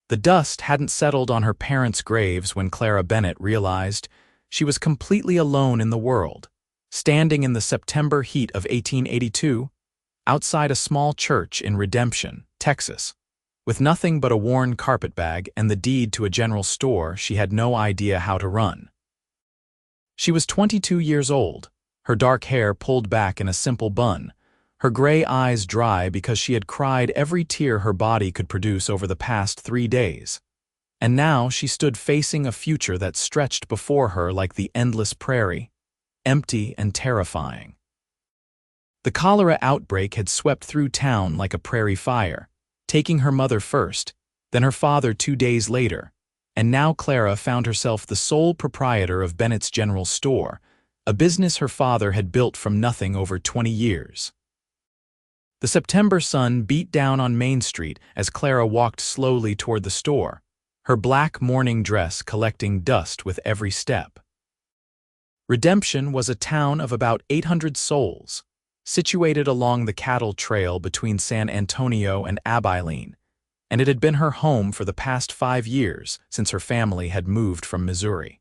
The dust hadn't settled on her parents' graves when Clara Bennett realized she was completely alone in the world, standing in the September heat of 1882, outside a small church in Redemption, Texas. With nothing but a worn carpetbag and the deed to a general store she had no idea how to run. She was 22 years old, her dark hair pulled back in a simple bun, her gray eyes dry because she had cried every tear her body could produce over the past 3 days. And now she stood facing a future that stretched before her like the endless prairie, empty and terrifying. The cholera outbreak had swept through town like a prairie fire, taking her mother first, then her father 2 days later, and now Clara found herself the sole proprietor of Bennett's General Store, a business her father had built from nothing over 20 years. The September sun beat down on Main Street as Clara walked slowly toward the store, her black morning dress collecting dust with every step. Redemption was a town of about 800 souls, situated along the cattle trail between San Antonio and Abilene, and it had been her home for the past 5 years since her family had moved from Missouri.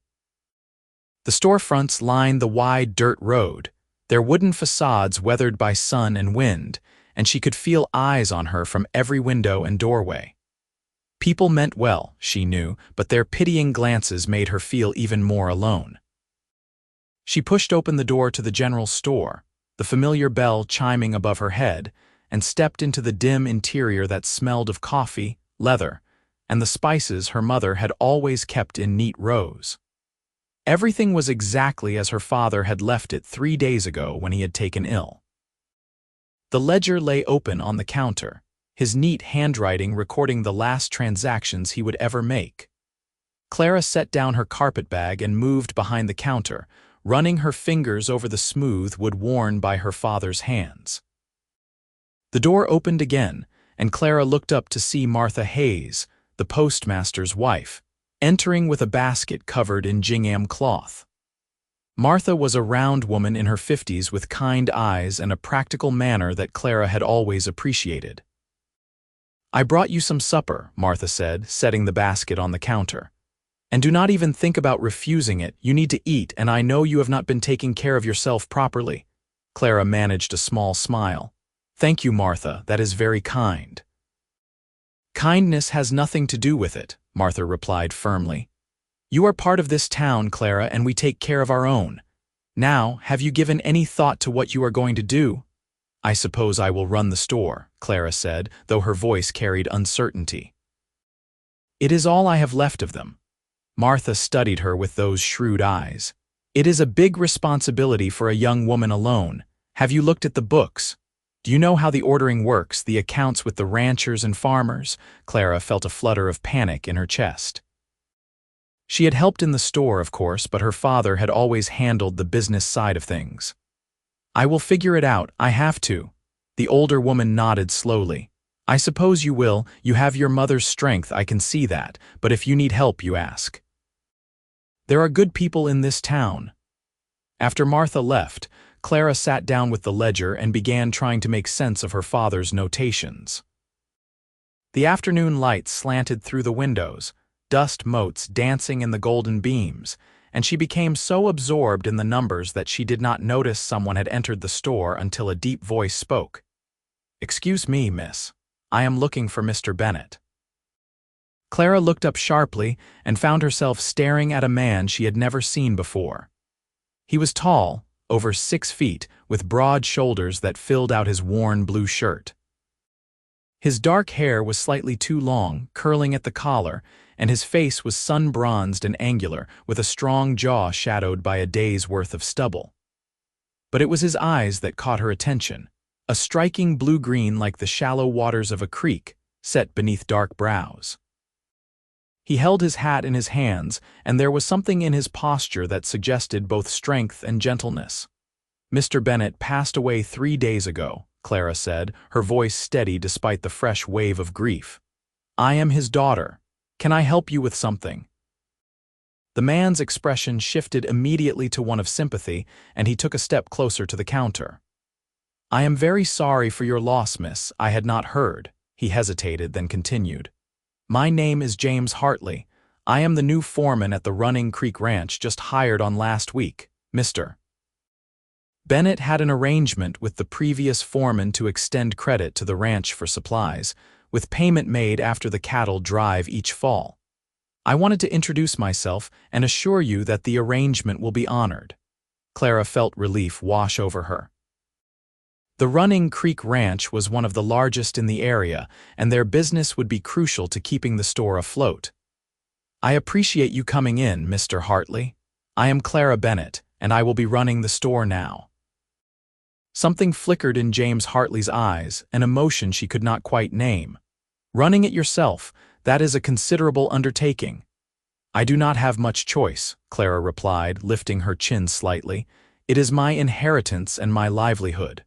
The storefronts lined the wide dirt road, their wooden facades weathered by sun and wind, and she could feel eyes on her from every window and doorway. People meant well, she knew, but their pitying glances made her feel even more alone. She pushed open the door to the general store, the familiar bell chiming above her head, and stepped into the dim interior that smelled of coffee, leather, and the spices her mother had always kept in neat rows. Everything was exactly as her father had left it 3 days ago when he had taken ill. The ledger lay open on the counter, his neat handwriting recording the last transactions he would ever make. Clara set down her carpetbag and moved behind the counter, running her fingers over the smooth wood worn by her father's hands. The door opened again, and Clara looked up to see Martha Hayes, the postmaster's wife, entering with a basket covered in gingham cloth. Martha was a round woman in her 50s with kind eyes and a practical manner that Clara had always appreciated. "I brought you some supper," Martha said, setting the basket on the counter. "And do not even think about refusing it. You need to eat, and I know you have not been taking care of yourself properly." Clara managed a small smile. "Thank you, Martha, that is very kind." "Kindness has nothing to do with it," Martha replied firmly. "You are part of this town, Clara, and we take care of our own. Now, have you given any thought to what you are going to do?" "I suppose I will run the store," Clara said, though her voice carried uncertainty. "It is all I have left of them." Martha studied her with those shrewd eyes. "It is a big responsibility for a young woman alone. Have you looked at the books? Do you know how the ordering works, the accounts with the ranchers and farmers?" Clara felt a flutter of panic in her chest. She had helped in the store, of course, but her father had always handled the business side of things. "I will figure it out, I have to." The older woman nodded slowly. "I suppose you will. You have your mother's strength, I can see that, but if you need help, you ask. There are good people in this town." After Martha left, Clara sat down with the ledger and began trying to make sense of her father's notations. The afternoon light slanted through the windows, dust motes dancing in the golden beams, and she became so absorbed in the numbers that she did not notice someone had entered the store until a deep voice spoke. "Excuse me, miss. I am looking for Mr. Bennett." Clara looked up sharply and found herself staring at a man she had never seen before. He was tall, over 6 feet, with broad shoulders that filled out his worn blue shirt. His dark hair was slightly too long, curling at the collar, and his face was sun-bronzed and angular, with a strong jaw shadowed by a day's worth of stubble. But it was his eyes that caught her attention, a striking blue-green like the shallow waters of a creek, set beneath dark brows. He held his hat in his hands, and there was something in his posture that suggested both strength and gentleness. "Mr. Bennett passed away 3 days ago," Clara said, her voice steady despite the fresh wave of grief. "I am his daughter. Can I help you with something?" The man's expression shifted immediately to one of sympathy, and he took a step closer to the counter. "I am very sorry for your loss, miss. I had not heard." He hesitated, then continued. My name is James Hartley. I am the new foreman at the Running Creek Ranch just hired on last week, Mr. Bennett had an arrangement with the previous foreman to extend credit to the ranch for supplies, with payment made after the cattle drive each fall. I wanted to introduce myself and assure you that the arrangement will be honored. Clara felt relief wash over her. The Running Creek Ranch was one of the largest in the area, and their business would be crucial to keeping the store afloat. I appreciate you coming in, Mr. Hartley. I am Clara Bennett, and I will be running the store now. Something flickered in James Hartley's eyes, an emotion she could not quite name. Running it yourself, that is a considerable undertaking. I do not have much choice, Clara replied, lifting her chin slightly. It is my inheritance and my livelihood.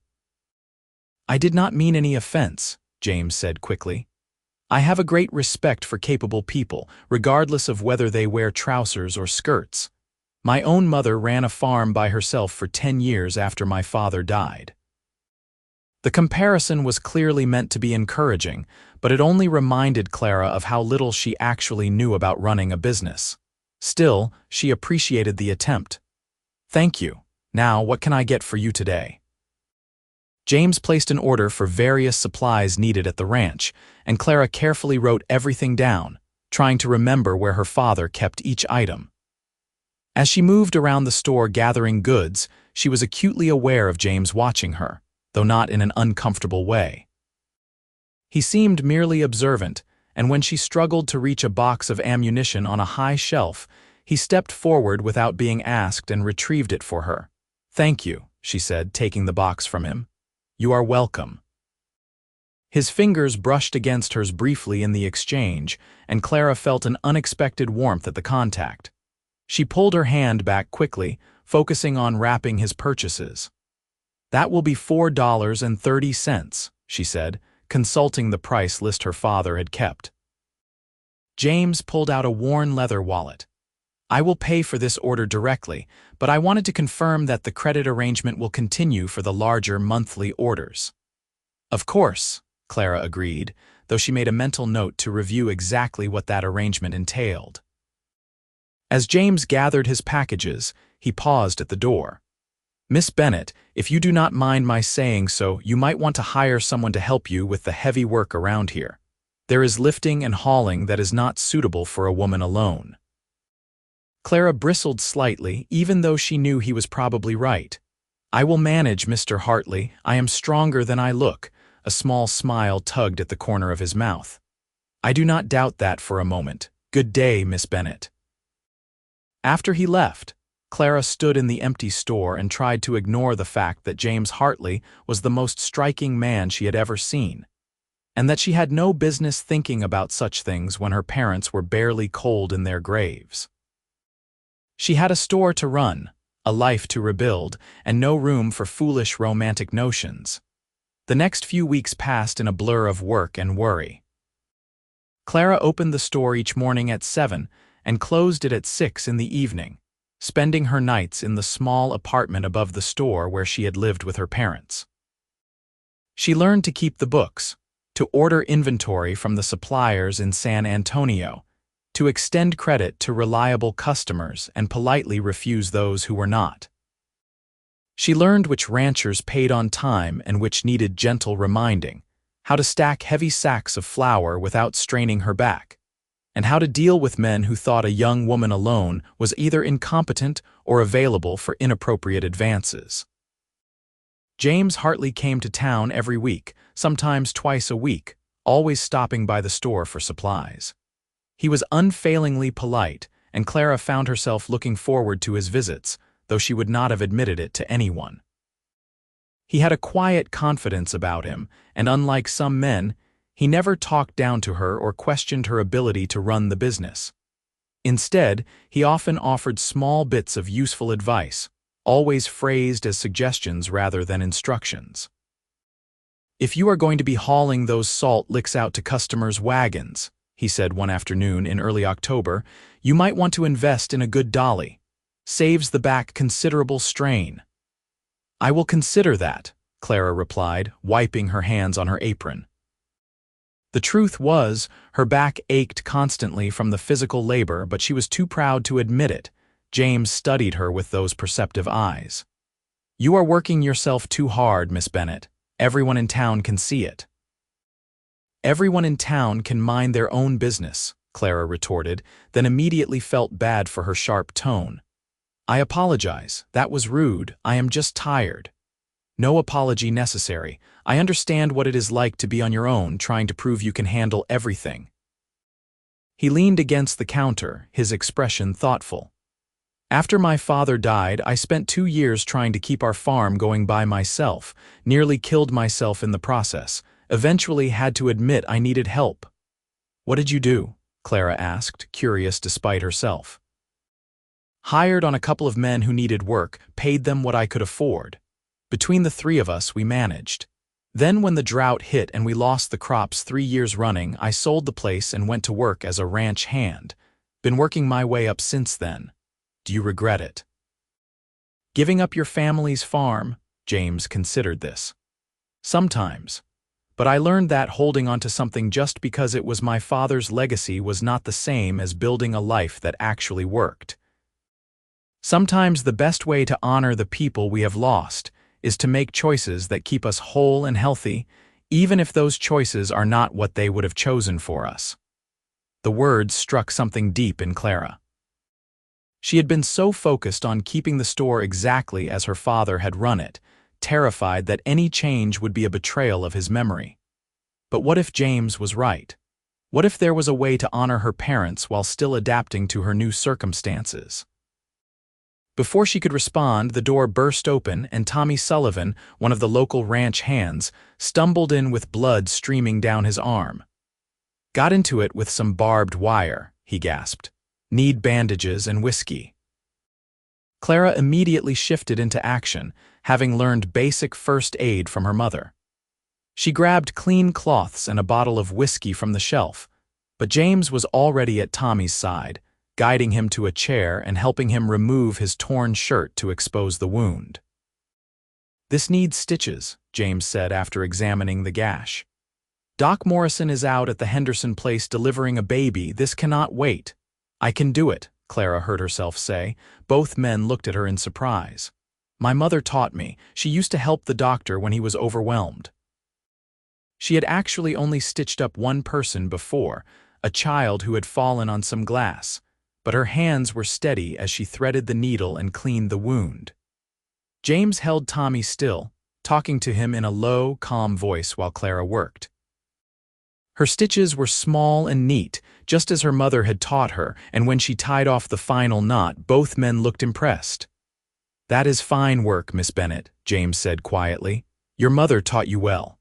I did not mean any offense, James said quickly. I have a great respect for capable people, regardless of whether they wear trousers or skirts. My own mother ran a farm by herself for 10 years after my father died. The comparison was clearly meant to be encouraging, but it only reminded Clara of how little she actually knew about running a business. Still, she appreciated the attempt. Thank you. Now, what can I get for you today? James placed an order for various supplies needed at the ranch, and Clara carefully wrote everything down, trying to remember where her father kept each item. As she moved around the store gathering goods, she was acutely aware of James watching her, though not in an uncomfortable way. He seemed merely observant, and when she struggled to reach a box of ammunition on a high shelf, he stepped forward without being asked and retrieved it for her. "Thank you," she said, taking the box from him. "You are welcome." His fingers brushed against hers briefly in the exchange, and Clara felt an unexpected warmth at the contact. She pulled her hand back quickly, focusing on wrapping his purchases. "That will be $4.30, she said, consulting the price list her father had kept. James pulled out a worn leather wallet. "I will pay for this order directly, but I wanted to confirm that the credit arrangement will continue for the larger monthly orders." "Of course," Clara agreed, though she made a mental note to review exactly what that arrangement entailed. As James gathered his packages, he paused at the door. "Miss Bennett, if you do not mind my saying so, you might want to hire someone to help you with the heavy work around here. There is lifting and hauling that is not suitable for a woman alone." Clara bristled slightly, even though she knew he was probably right. "I will manage, Mr. Hartley. I am stronger than I look." A small smile tugged at the corner of his mouth. "I do not doubt that for a moment. Good day, Miss Bennett." After he left, Clara stood in the empty store and tried to ignore the fact that James Hartley was the most striking man she had ever seen, and that she had no business thinking about such things when her parents were barely cold in their graves. She had a store to run, a life to rebuild, and no room for foolish romantic notions. The next few weeks passed in a blur of work and worry. Clara opened the store each morning at 7 and closed it at 6 in the evening, spending her nights in the small apartment above the store where she had lived with her parents. She learned to keep the books, to order inventory from the suppliers in San Antonio, to extend credit to reliable customers and politely refuse those who were not. She learned which ranchers paid on time and which needed gentle reminding, how to stack heavy sacks of flour without straining her back, and how to deal with men who thought a young woman alone was either incompetent or available for inappropriate advances. James Hartley came to town every week, sometimes twice a week, always stopping by the store for supplies. He was unfailingly polite, and Clara found herself looking forward to his visits, though she would not have admitted it to anyone. He had a quiet confidence about him, and unlike some men, he never talked down to her or questioned her ability to run the business. Instead, he often offered small bits of useful advice, always phrased as suggestions rather than instructions. "If you are going to be hauling those salt licks out to customers' wagons," he said one afternoon in early October, "you might want to invest in a good dolly. Saves the back considerable strain." "I will consider that," Clara replied, wiping her hands on her apron. The truth was, her back ached constantly from the physical labor, but she was too proud to admit it. James studied her with those perceptive eyes. "You are working yourself too hard, Miss Bennett. Everyone in town can see it." "Everyone in town can mind their own business," Clara retorted, then immediately felt bad for her sharp tone. "I apologize. That was rude. I am just tired." "No apology necessary. I understand what it is like to be on your own, trying to prove you can handle everything." He leaned against the counter, his expression thoughtful. "After my father died, I spent 2 years trying to keep our farm going by myself, nearly killed myself in the process, eventually had to admit I needed help." "What did you do?" Clara asked, curious despite herself. "Hired on a couple of men who needed work, paid them what I could afford. Between the 3 of us, we managed. Then when the drought hit and we lost the crops 3 years running, I sold the place and went to work as a ranch hand. Been working my way up since then. Do you regret it?" "Giving up your family's farm?" James considered this. "Sometimes. But I learned that holding on to something just because it was my father's legacy was not the same as building a life that actually worked. Sometimes the best way to honor the people we have lost is to make choices that keep us whole and healthy, even if those choices are not what they would have chosen for us." The words struck something deep in Clara. She had been so focused on keeping the store exactly as her father had run it, terrified that any change would be a betrayal of his memory. But what if James was right? What if there was a way to honor her parents while still adapting to her new circumstances? Before she could respond, the door burst open and Tommy Sullivan, one of the local ranch hands, stumbled in with blood streaming down his arm. "Got into it with some barbed wire," he gasped. "Need bandages and whiskey." Clara immediately shifted into action, having learned basic first aid from her mother. She grabbed clean cloths and a bottle of whiskey from the shelf, but James was already at Tommy's side, guiding him to a chair and helping him remove his torn shirt to expose the wound. "This needs stitches," James said after examining the gash. "Doc Morrison is out at the Henderson place delivering a baby. This cannot wait." "I can do it," Clara heard herself say. Both men looked at her in surprise. "My mother taught me. She used to help the doctor when he was overwhelmed." She had actually only stitched up one person before, a child who had fallen on some glass, but her hands were steady as she threaded the needle and cleaned the wound. James held Tommy still, talking to him in a low, calm voice while Clara worked. Her stitches were small and neat, just as her mother had taught her, and when she tied off the final knot, both men looked impressed. "That is fine work, Miss Bennett," James said quietly. "Your mother taught you well."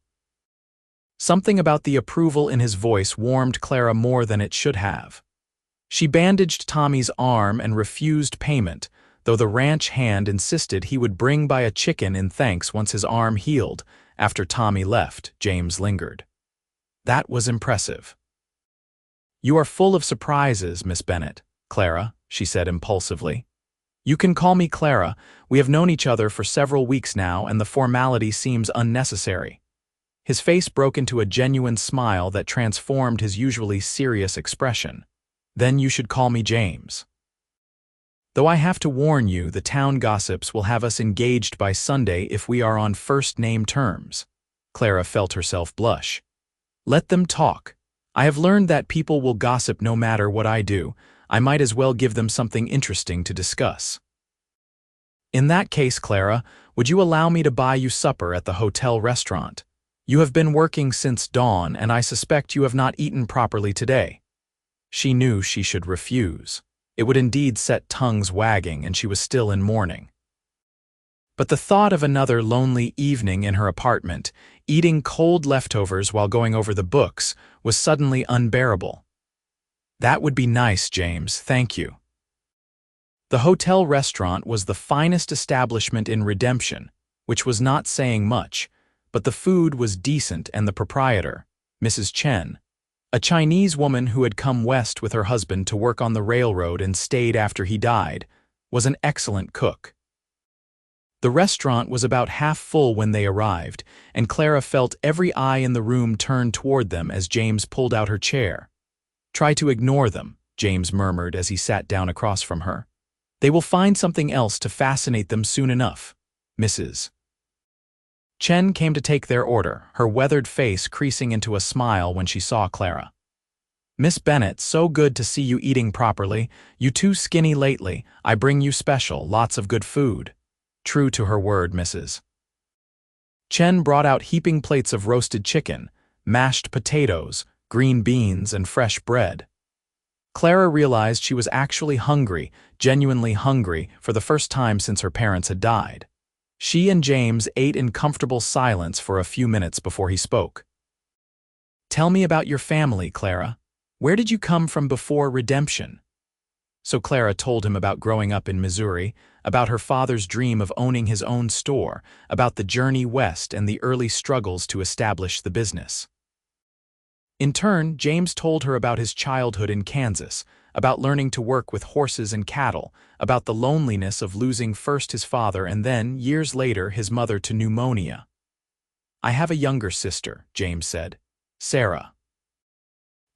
Something about the approval in his voice warmed Clara more than it should have. She bandaged Tommy's arm and refused payment, though the ranch hand insisted he would bring by a chicken in thanks once his arm healed. After Tommy left, James lingered. That was impressive. "You are full of surprises, Miss Bennett." "Clara," she said impulsively. "You can call me Clara. We have known each other for several weeks now, and the formality seems unnecessary." His face broke into a genuine smile that transformed his usually serious expression. "Then you should call me James. Though I have to warn you, the town gossips will have us engaged by Sunday if we are on first-name terms." Clara felt herself blush. "Let them talk. I have learned that people will gossip no matter what I do. I might as well give them something interesting to discuss." "In that case, Clara, would you allow me to buy you supper at the hotel restaurant? You have been working since dawn, and I suspect you have not eaten properly today." She knew she should refuse. It would indeed set tongues wagging, and she was still in mourning. But the thought of another lonely evening in her apartment, eating cold leftovers while going over the books, was suddenly unbearable. "That would be nice, James, thank you." The hotel restaurant was the finest establishment in Redemption, which was not saying much, but the food was decent and the proprietor, Mrs. Chen, a Chinese woman who had come west with her husband to work on the railroad and stayed after he died, was an excellent cook. The restaurant was about half full when they arrived, and Clara felt every eye in the room turn toward them as James pulled out her chair. "Try to ignore them," James murmured as he sat down across from her. "They will find something else to fascinate them soon enough, Mrs. Chen came to take their order, her weathered face creasing into a smile when she saw Clara. "Miss Bennett, so good to see you eating properly. You too skinny lately. I bring you special, lots of good food." True to her word, Mrs. Chen brought out heaping plates of roasted chicken, mashed potatoes, green beans, and fresh bread. Clara realized she was actually hungry, genuinely hungry, for the first time since her parents had died. She and James ate in comfortable silence for a few minutes before he spoke. "Tell me about your family, Clara. Where did you come from before redemption?" So Clara told him about growing up in Missouri, about her father's dream of owning his own store, about the journey west and the early struggles to establish the business. In turn, James told her about his childhood in Kansas, about learning to work with horses and cattle, about the loneliness of losing first his father and then, years later, his mother to pneumonia. "I have a younger sister," James said, "Sarah.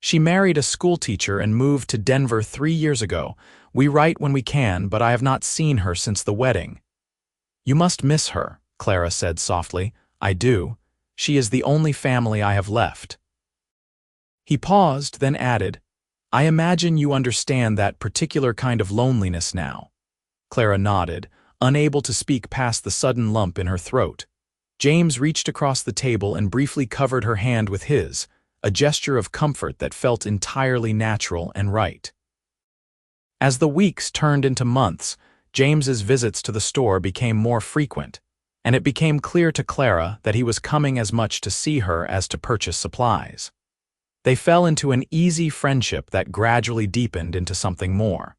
She married a schoolteacher and moved to Denver 3 years ago. We write when we can, but I have not seen her since the wedding." "You must miss her," Clara said softly. "I do. She is the only family I have left." He paused, then added, "I imagine you understand that particular kind of loneliness now." Clara nodded, unable to speak past the sudden lump in her throat. James reached across the table and briefly covered her hand with his, a gesture of comfort that felt entirely natural and right. As the weeks turned into months, James's visits to the store became more frequent, and it became clear to Clara that he was coming as much to see her as to purchase supplies. They fell into an easy friendship that gradually deepened into something more.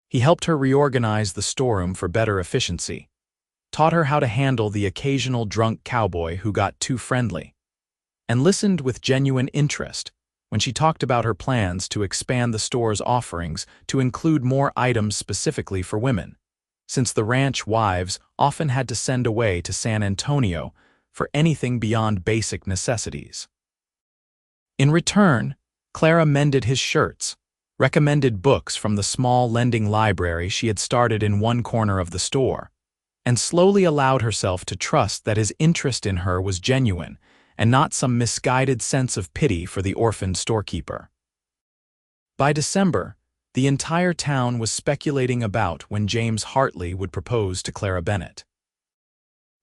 He helped her reorganize the storeroom for better efficiency, taught her how to handle the occasional drunk cowboy who got too friendly, and listened with genuine interest when she talked about her plans to expand the store's offerings to include more items specifically for women, since the ranch wives often had to send away to San Antonio for anything beyond basic necessities. In return, Clara mended his shirts, recommended books from the small lending library she had started in one corner of the store, and slowly allowed herself to trust that his interest in her was genuine and not some misguided sense of pity for the orphaned storekeeper. By December, the entire town was speculating about when James Hartley would propose to Clara Bennett.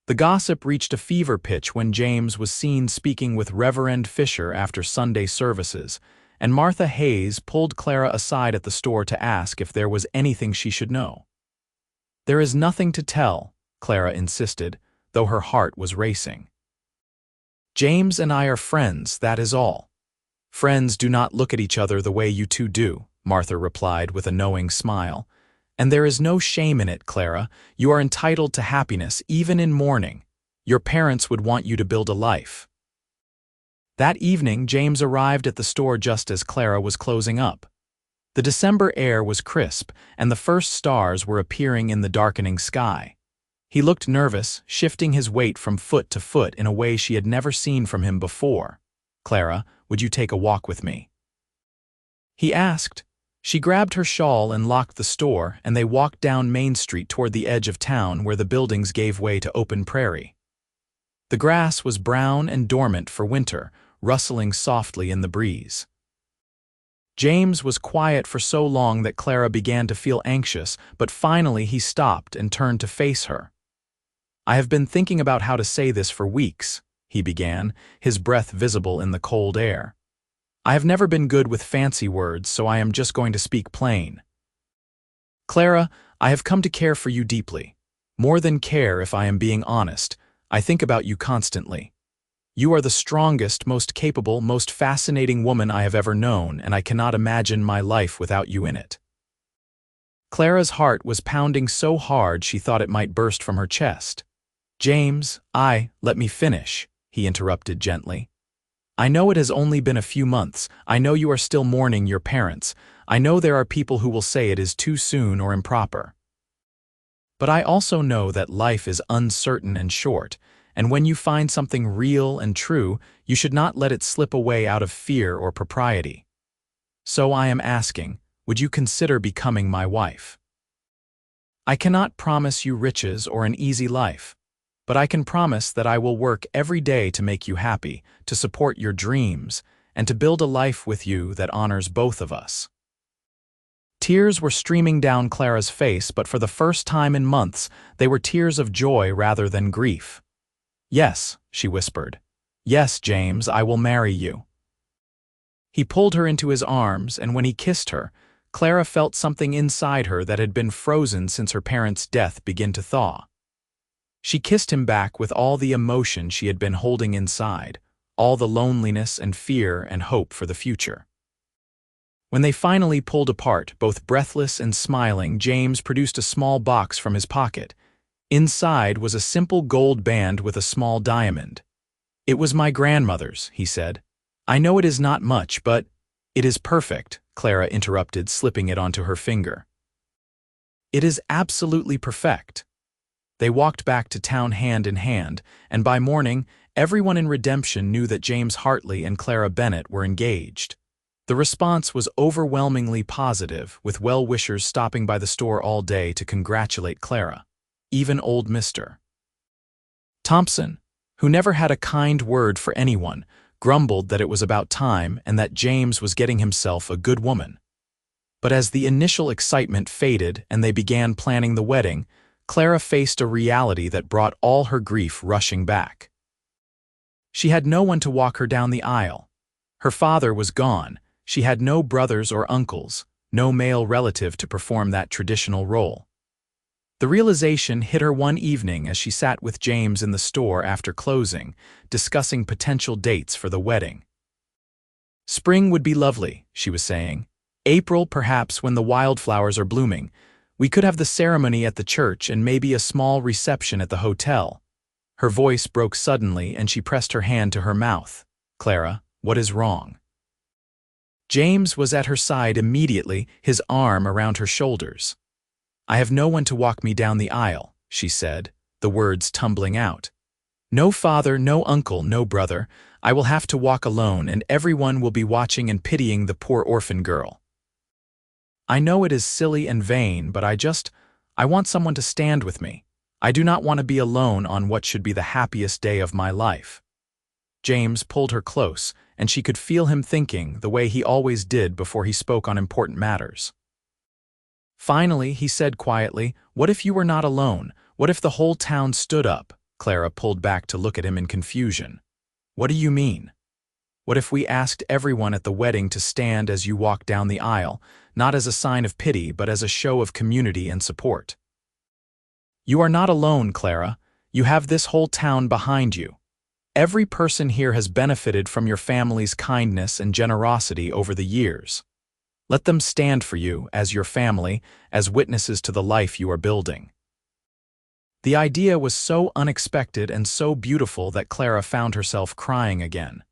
The gossip reached a fever pitch when James was seen speaking with Reverend Fisher after Sunday services, and Martha Hayes pulled Clara aside at the store to ask if there was anything she should know. "There is nothing to tell," Clara insisted, though her heart was racing. "James and I are friends, that is all." "Friends do not look at each other the way you two do," Martha replied with a knowing smile. "And there is no shame in it, Clara. You are entitled to happiness, even in mourning. Your parents would want you to build a life." That evening, James arrived at the store just as Clara was closing up. The December air was crisp, and the first stars were appearing in the darkening sky. He looked nervous, shifting his weight from foot to foot in a way she had never seen from him before. "Clara, would you take a walk with me?" he asked. She grabbed her shawl and locked the store, and they walked down Main Street toward the edge of town where the buildings gave way to open prairie. The grass was brown and dormant for winter, rustling softly in the breeze. James was quiet for so long that Clara began to feel anxious, but finally he stopped and turned to face her. "I have been thinking about how to say this for weeks," he began, his breath visible in the cold air. "I have never been good with fancy words, so I am just going to speak plain. Clara, I have come to care for you deeply. More than care, if I am being honest. I think about you constantly. You are the strongest, most capable, most fascinating woman I have ever known, and I cannot imagine my life without you in it." Clara's heart was pounding so hard she thought it might burst from her chest. "James, let me finish," he interrupted gently. "I know it has only been a few months. I know you are still mourning your parents. I know there are people who will say it is too soon or improper. But I also know that life is uncertain and short, and when you find something real and true, you should not let it slip away out of fear or propriety. So I am asking, would you consider becoming my wife? I cannot promise you riches or an easy life, but I can promise that I will work every day to make you happy, to support your dreams, and to build a life with you that honors both of us. Tears were streaming down Clara's face, but for the first time in months, they were tears of joy rather than grief. "Yes," she whispered. "Yes, James, I will marry you." He pulled her into his arms, and when he kissed her, Clara felt something inside her that had been frozen since her parents' death begin to thaw. She kissed him back with all the emotion she had been holding inside, all the loneliness and fear and hope for the future. When they finally pulled apart, both breathless and smiling, James produced a small box from his pocket. Inside was a simple gold band with a small diamond. "It was my grandmother's," he said. "I know it is not much, but—" "It is perfect," Clara interrupted, slipping it onto her finger. "It is absolutely perfect." They walked back to town hand in hand, and by morning, everyone in Redemption knew that James Hartley and Clara Bennett were engaged. The response was overwhelmingly positive, with well-wishers stopping by the store all day to congratulate Clara. Even old Mr. Thompson, who never had a kind word for anyone, grumbled that it was about time and that James was getting himself a good woman. But as the initial excitement faded and they began planning the wedding, Clara faced a reality that brought all her grief rushing back. She had no one to walk her down the aisle. Her father was gone. She had no brothers or uncles, no male relative to perform that traditional role. The realization hit her one evening as she sat with James in the store after closing, discussing potential dates for the wedding. "Spring would be lovely," she was saying. "April, perhaps, when the wildflowers are blooming. We could have the ceremony at the church and maybe a small reception at the hotel." Her voice broke suddenly and she pressed her hand to her mouth. "Clara, what is wrong?" James was at her side immediately, his arm around her shoulders. "I have no one to walk me down the aisle," she said, the words tumbling out. "No father, no uncle, no brother. I will have to walk alone, and everyone will be watching and pitying the poor orphan girl. I know it is silly and vain, but I want someone to stand with me. I do not want to be alone on what should be the happiest day of my life." James pulled her close, and she could feel him thinking the way he always did before he spoke on important matters. Finally, he said quietly, "What if you were not alone? What if the whole town stood up?" Clara pulled back to look at him in confusion. "What do you mean?" "What if we asked everyone at the wedding to stand as you walk down the aisle, not as a sign of pity, but as a show of community and support?" "You are not alone, Clara. You have this whole town behind you. Every person here has benefited from your family's kindness and generosity over the years. Let them stand for you, as your family, as witnesses to the life you are building." The idea was so unexpected and so beautiful that Clara found herself crying again.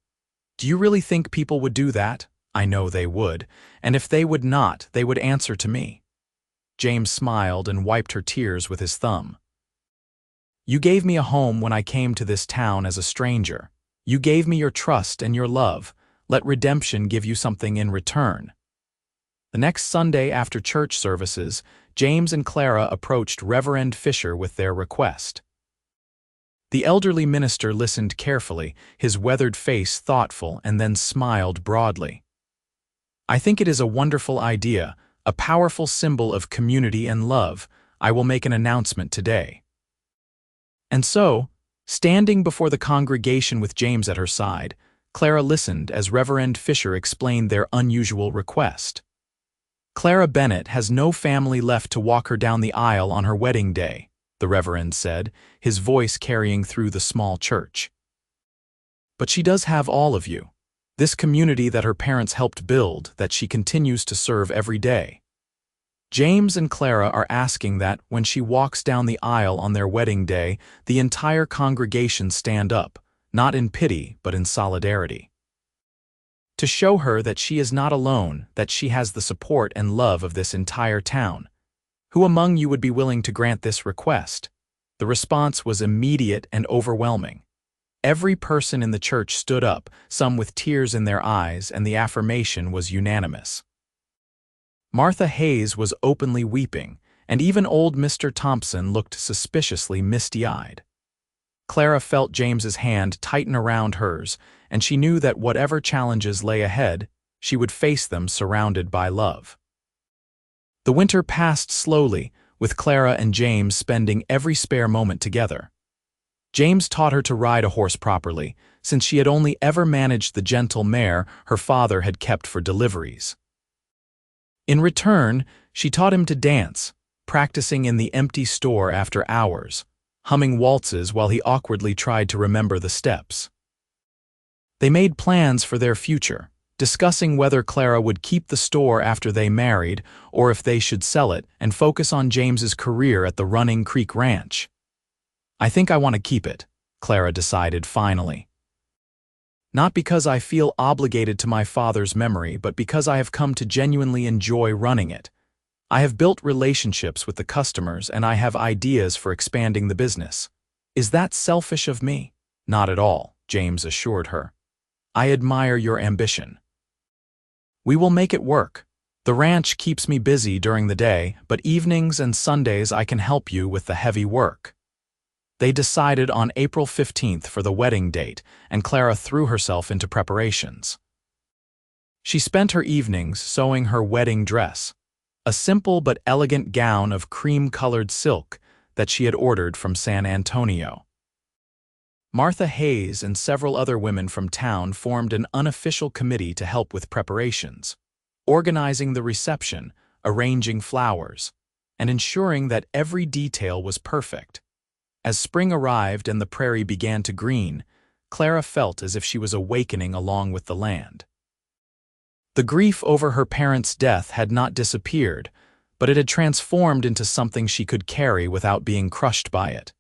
"Do you really think people would do that? I know they would, and if they would not, they would answer to me." James smiled and wiped her tears with his thumb. "You gave me a home when I came to this town as a stranger. You gave me your trust and your love. Let Redemption give you something in return." The next Sunday after church services, James and Clara approached Reverend Fisher with their request. The elderly minister listened carefully, his weathered face thoughtful, and then smiled broadly. "I think it is a wonderful idea, a powerful symbol of community and love. I will make an announcement today." And so, standing before the congregation with James at her side, Clara listened as Reverend Fisher explained their unusual request. "Clara Bennett has no family left to walk her down the aisle on her wedding day," the Reverend said, his voice carrying through the small church. "But she does have all of you, this community that her parents helped build, that she continues to serve every day. James and Clara are asking that, when she walks down the aisle on their wedding day, the entire congregation stand up, not in pity but in solidarity. To show her that she is not alone, that she has the support and love of this entire town. Who among you would be willing to grant this request? The response was immediate and overwhelming. Every person in the church stood up, some with tears in their eyes, and the affirmation was unanimous. Martha Hayes was openly weeping, and even old Mr. Thompson looked suspiciously misty-eyed. Clara felt James's hand tighten around hers, and she knew that whatever challenges lay ahead, she would face them surrounded by love. The winter passed slowly, with Clara and James spending every spare moment together. James taught her to ride a horse properly, since she had only ever managed the gentle mare her father had kept for deliveries. In return, she taught him to dance, practicing in the empty store after hours, humming waltzes while he awkwardly tried to remember the steps. They made plans for their future, discussing whether Clara would keep the store after they married or if they should sell it and focus on James's career at the Running Creek Ranch. "I think I want to keep it," Clara decided finally. "Not because I feel obligated to my father's memory, but because I have come to genuinely enjoy running it. I have built relationships with the customers and I have ideas for expanding the business. Is that selfish of me?" "Not at all," James assured her. "I admire your ambition. We will make it work. The ranch keeps me busy during the day, but evenings and Sundays I can help you with the heavy work." They decided on April 15th for the wedding date, and Clara threw herself into preparations. She spent her evenings sewing her wedding dress, a simple but elegant gown of cream-colored silk that she had ordered from San Antonio. Martha Hayes and several other women from town formed an unofficial committee to help with preparations, organizing the reception, arranging flowers, and ensuring that every detail was perfect. As spring arrived and the prairie began to green, Clara felt as if she was awakening along with the land. The grief over her parents' death had not disappeared, but it had transformed into something she could carry without being crushed by it.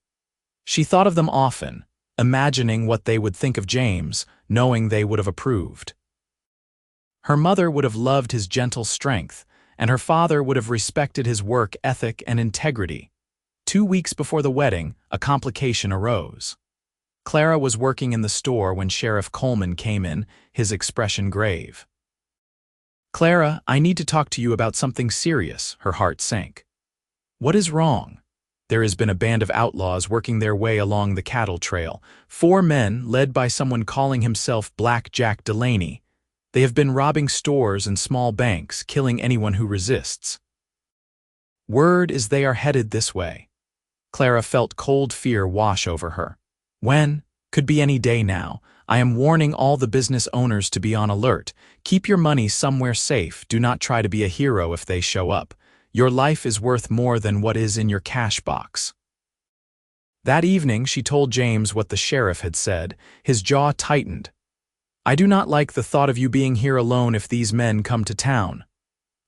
She thought of them often, imagining what they would think of James, knowing they would have approved. Her mother would have loved his gentle strength, and her father would have respected his work ethic and integrity. 2 weeks before the wedding, a complication arose. Clara was working in the store when Sheriff Coleman came in, his expression grave. "Clara, I need to talk to you about something serious," her heart sank. "What is wrong?" "There has been a band of outlaws working their way along the cattle trail. 4 men, led by someone calling himself Black Jack Delaney. They have been robbing stores and small banks, killing anyone who resists. Word is they are headed this way." Clara felt cold fear wash over her. "When? Could be any day now. I am warning all the business owners to be on alert. Keep your money somewhere safe. Do not try to be a hero if they show up. Your life is worth more than what is in your cash box." That evening, she told James what the sheriff had said. His jaw tightened. "I do not like the thought of you being here alone if these men come to town."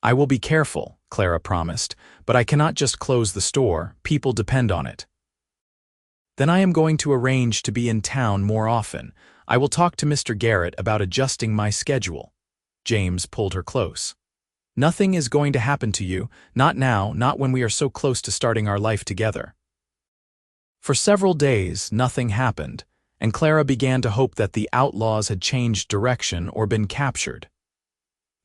"I will be careful," Clara promised, "but I cannot just close the store. People depend on it." "Then I am going to arrange to be in town more often. I will talk to Mr. Garrett about adjusting my schedule." James pulled her close. "Nothing is going to happen to you, not now, not when we are so close to starting our life together." For several days, nothing happened, and Clara began to hope that the outlaws had changed direction or been captured.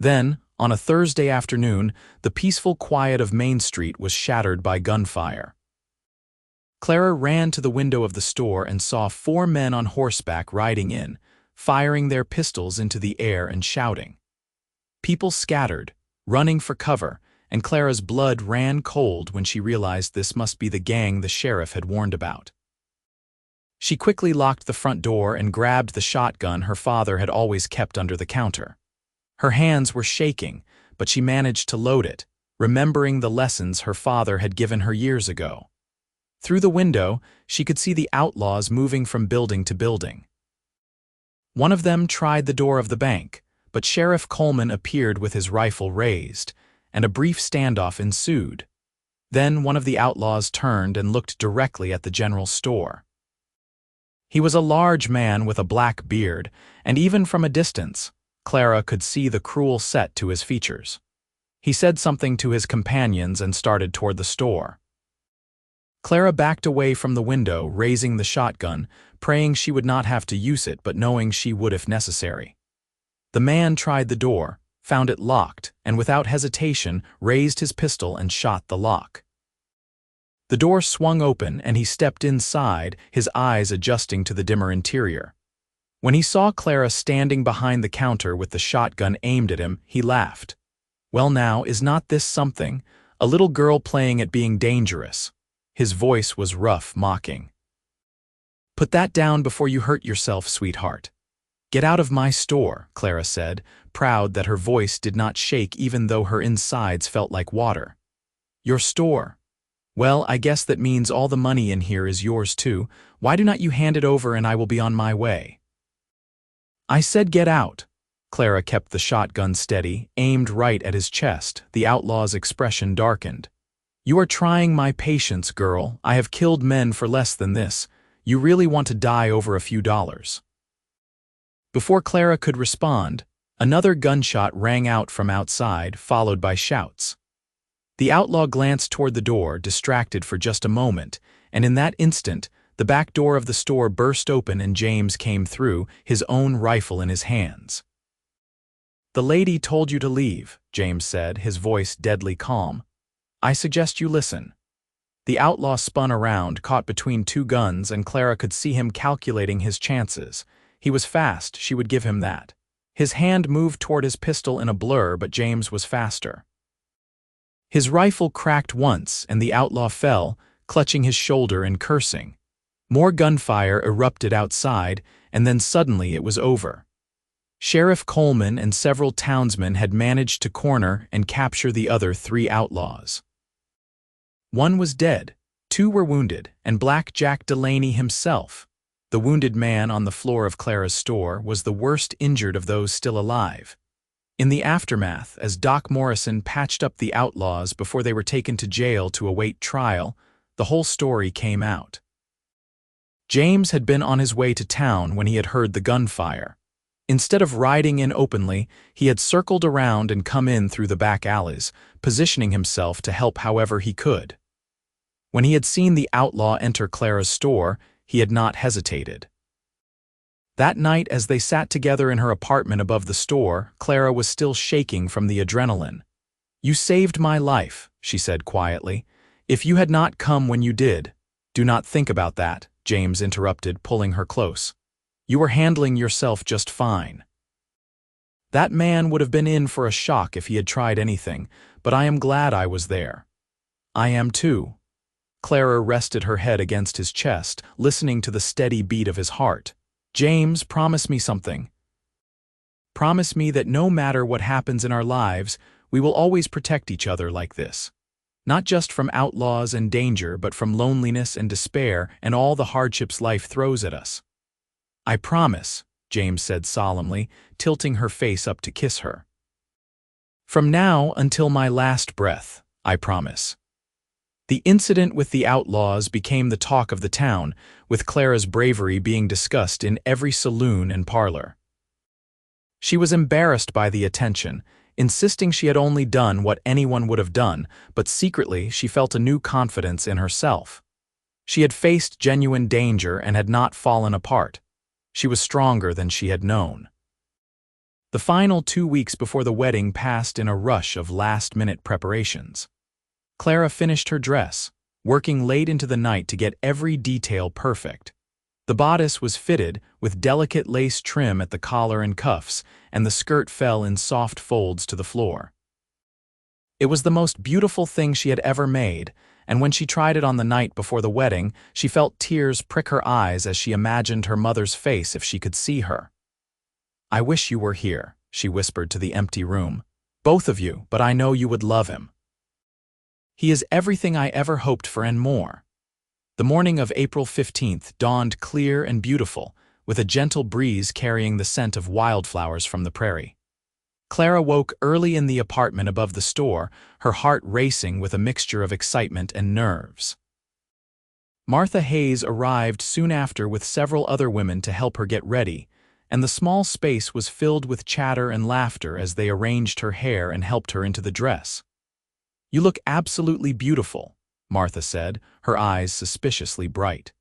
Then, on a Thursday afternoon, the peaceful quiet of Main Street was shattered by gunfire. Clara ran to the window of the store and saw 4 men on horseback riding in, firing their pistols into the air and shouting. People scattered, running for cover, and Clara's blood ran cold when she realized this must be the gang the sheriff had warned about. She quickly locked the front door and grabbed the shotgun her father had always kept under the counter. Her hands were shaking, but she managed to load it, remembering the lessons her father had given her years ago. Through the window, she could see the outlaws moving from building to building. One of them tried the door of the bank, but Sheriff Coleman appeared with his rifle raised, and a brief standoff ensued. Then one of the outlaws turned and looked directly at the general store. He was a large man with a black beard, and even from a distance, Clara could see the cruel set to his features. He said something to his companions and started toward the store. Clara backed away from the window, raising the shotgun, praying she would not have to use it but knowing she would if necessary. The man tried the door, found it locked, and without hesitation raised his pistol and shot the lock. The door swung open and he stepped inside, his eyes adjusting to the dimmer interior. When he saw Clara standing behind the counter with the shotgun aimed at him, he laughed. "Well now, is not this something? A little girl playing at being dangerous." His voice was rough, mocking. "Put that down before you hurt yourself, sweetheart." "Get out of my store," Clara said, proud that her voice did not shake even though her insides felt like water. "Your store? Well, I guess that means all the money in here is yours too. Why do not you hand it over and I will be on my way?" "I said get out." Clara kept the shotgun steady, aimed right at his chest. The outlaw's expression darkened. "You are trying my patience, girl. I have killed men for less than this. You really want to die over a few dollars." Before Clara could respond, another gunshot rang out from outside, followed by shouts. The outlaw glanced toward the door, distracted for just a moment, and in that instant, the back door of the store burst open and James came through, his own rifle in his hands. "The lady told you to leave," James said, his voice deadly calm. "I suggest you listen." The outlaw spun around, caught between two guns, and Clara could see him calculating his chances. He was fast, she would give him that. His hand moved toward his pistol in a blur, but James was faster. His rifle cracked once, and the outlaw fell, clutching his shoulder and cursing. More gunfire erupted outside, and then suddenly it was over. Sheriff Coleman and several townsmen had managed to corner and capture the other three outlaws. One was dead, two were wounded, and Black Jack Delaney himself, the wounded man on the floor of Clara's store, was the worst injured of those still alive. In the aftermath, as Doc Morrison patched up the outlaws before they were taken to jail to await trial, the whole story came out. James had been on his way to town when he had heard the gunfire. Instead of riding in openly, he had circled around and come in through the back alleys, positioning himself to help however he could. When he had seen the outlaw enter Clara's store, he had not hesitated. That night, as they sat together in her apartment above the store, Clara was still shaking from the adrenaline. "You saved my life," she said quietly. "If you had not come when you did—" "Do not think about that," James interrupted, pulling her close. "You were handling yourself just fine. That man would have been in for a shock if he had tried anything, but I am glad I was there." "I am too." Clara rested her head against his chest, listening to the steady beat of his heart. "James, promise me something. Promise me that no matter what happens in our lives, we will always protect each other like this. Not just from outlaws and danger, but from loneliness and despair and all the hardships life throws at us." "I promise," James said solemnly, tilting her face up to kiss her. "From now until my last breath, I promise." The incident with the outlaws became the talk of the town, with Clara's bravery being discussed in every saloon and parlor. She was embarrassed by the attention, insisting she had only done what anyone would have done, but secretly she felt a new confidence in herself. She had faced genuine danger and had not fallen apart. She was stronger than she had known. The final 2 weeks before the wedding passed in a rush of last-minute preparations. Clara finished her dress, working late into the night to get every detail perfect. The bodice was fitted with delicate lace trim at the collar and cuffs, and the skirt fell in soft folds to the floor. It was the most beautiful thing she had ever made, and when she tried it on the night before the wedding, she felt tears prick her eyes as she imagined her mother's face if she could see her. "I wish you were here," she whispered to the empty room. "Both of you, but I know you would love him. He is everything I ever hoped for and more." The morning of April 15th dawned clear and beautiful, with a gentle breeze carrying the scent of wildflowers from the prairie. Clara woke early in the apartment above the store, her heart racing with a mixture of excitement and nerves. Martha Hayes arrived soon after with several other women to help her get ready, and the small space was filled with chatter and laughter as they arranged her hair and helped her into the dress. "You look absolutely beautiful," Martha said, her eyes suspiciously bright.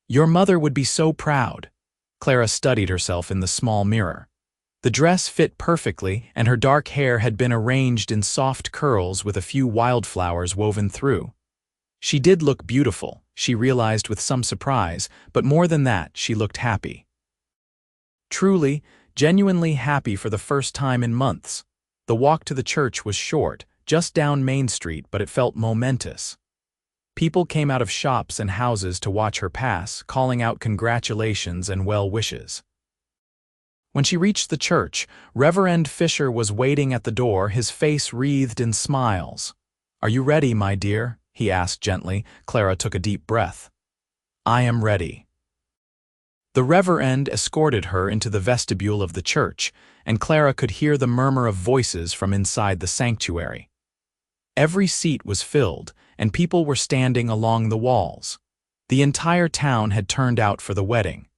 "Your mother would be so proud." Clara studied herself in the small mirror. The dress fit perfectly, and her dark hair had been arranged in soft curls with a few wildflowers woven through. She did look beautiful, she realized with some surprise, but more than that, she looked happy. Truly, genuinely happy for the first time in months. The walk to the church was short, just down Main Street, but it felt momentous. People came out of shops and houses to watch her pass, calling out congratulations and well wishes. When she reached the church, Reverend Fisher was waiting at the door, his face wreathed in smiles. "Are you ready, my dear?" he asked gently. Clara took a deep breath. "I am ready." The Reverend escorted her into the vestibule of the church, and Clara could hear the murmur of voices from inside the sanctuary. Every seat was filled, and people were standing along the walls. The entire town had turned out for the wedding.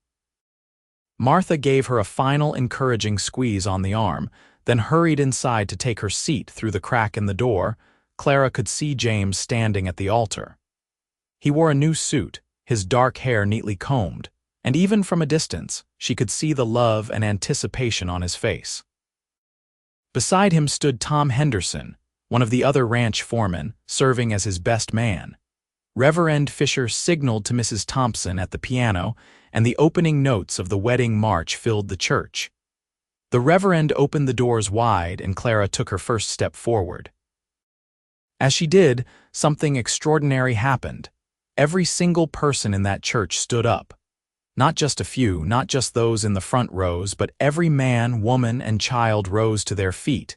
Martha gave her a final encouraging squeeze on the arm, then hurried inside to take her seat. Through the crack in the door, Clara could see James standing at the altar. He wore a new suit, his dark hair neatly combed, and even from a distance, she could see the love and anticipation on his face. Beside him stood Tom Henderson, one of the other ranch foremen, serving as his best man. Reverend Fisher signaled to Mrs. Thompson at the piano, and the opening notes of the wedding march filled the church. The Reverend opened the doors wide, and Clara took her first step forward. As she did, something extraordinary happened. Every single person in that church stood up. Not just a few, not just those in the front rows, but every man, woman, and child rose to their feet.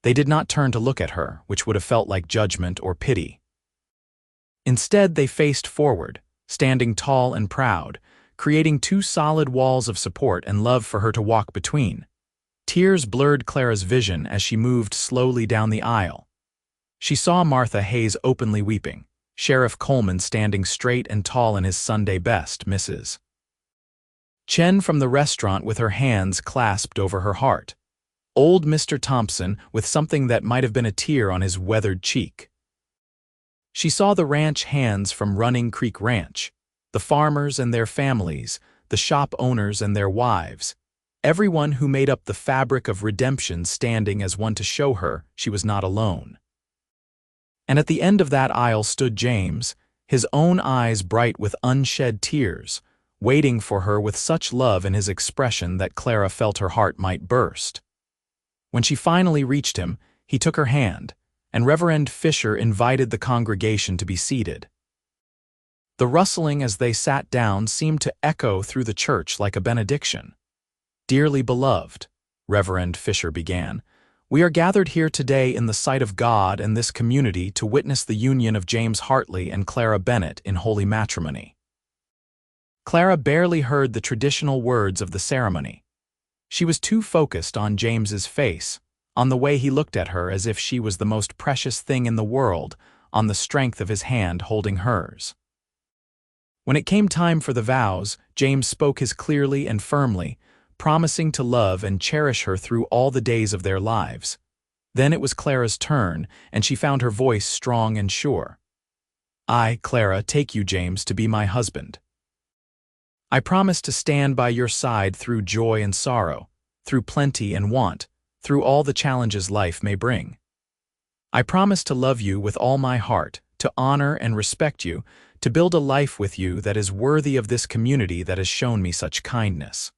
They did not turn to look at her, which would have felt like judgment or pity. Instead, they faced forward, standing tall and proud, creating two solid walls of support and love for her to walk between. Tears blurred Clara's vision as she moved slowly down the aisle. She saw Martha Hayes openly weeping, Sheriff Coleman standing straight and tall in his Sunday best, Mrs. Chen from the restaurant with her hands clasped over her heart, old Mr. Thompson with something that might have been a tear on his weathered cheek. She saw the ranch hands from Running Creek Ranch, the farmers and their families, the shop owners and their wives, everyone who made up the fabric of redemption standing as one to show her she was not alone. And at the end of that aisle stood James, his own eyes bright with unshed tears, waiting for her with such love in his expression that Clara felt her heart might burst. When she finally reached him, he took her hand, and Reverend Fisher invited the congregation to be seated. The rustling as they sat down seemed to echo through the church like a benediction. "Dearly beloved," Reverend Fisher began, "we are gathered here today in the sight of God and this community to witness the union of James Hartley and Clara Bennett in holy matrimony." Clara barely heard the traditional words of the ceremony. She was too focused on James's face, on the way he looked at her as if she was the most precious thing in the world, on the strength of his hand holding hers. When it came time for the vows, James spoke his clearly and firmly, promising to love and cherish her through all the days of their lives. Then it was Clara's turn, and she found her voice strong and sure. "I, Clara, take you, James, to be my husband. I promise to stand by your side through joy and sorrow, through plenty and want, through all the challenges life may bring. I promise to love you with all my heart, to honor and respect you, to build a life with you that is worthy of this community that has shown me such kindness.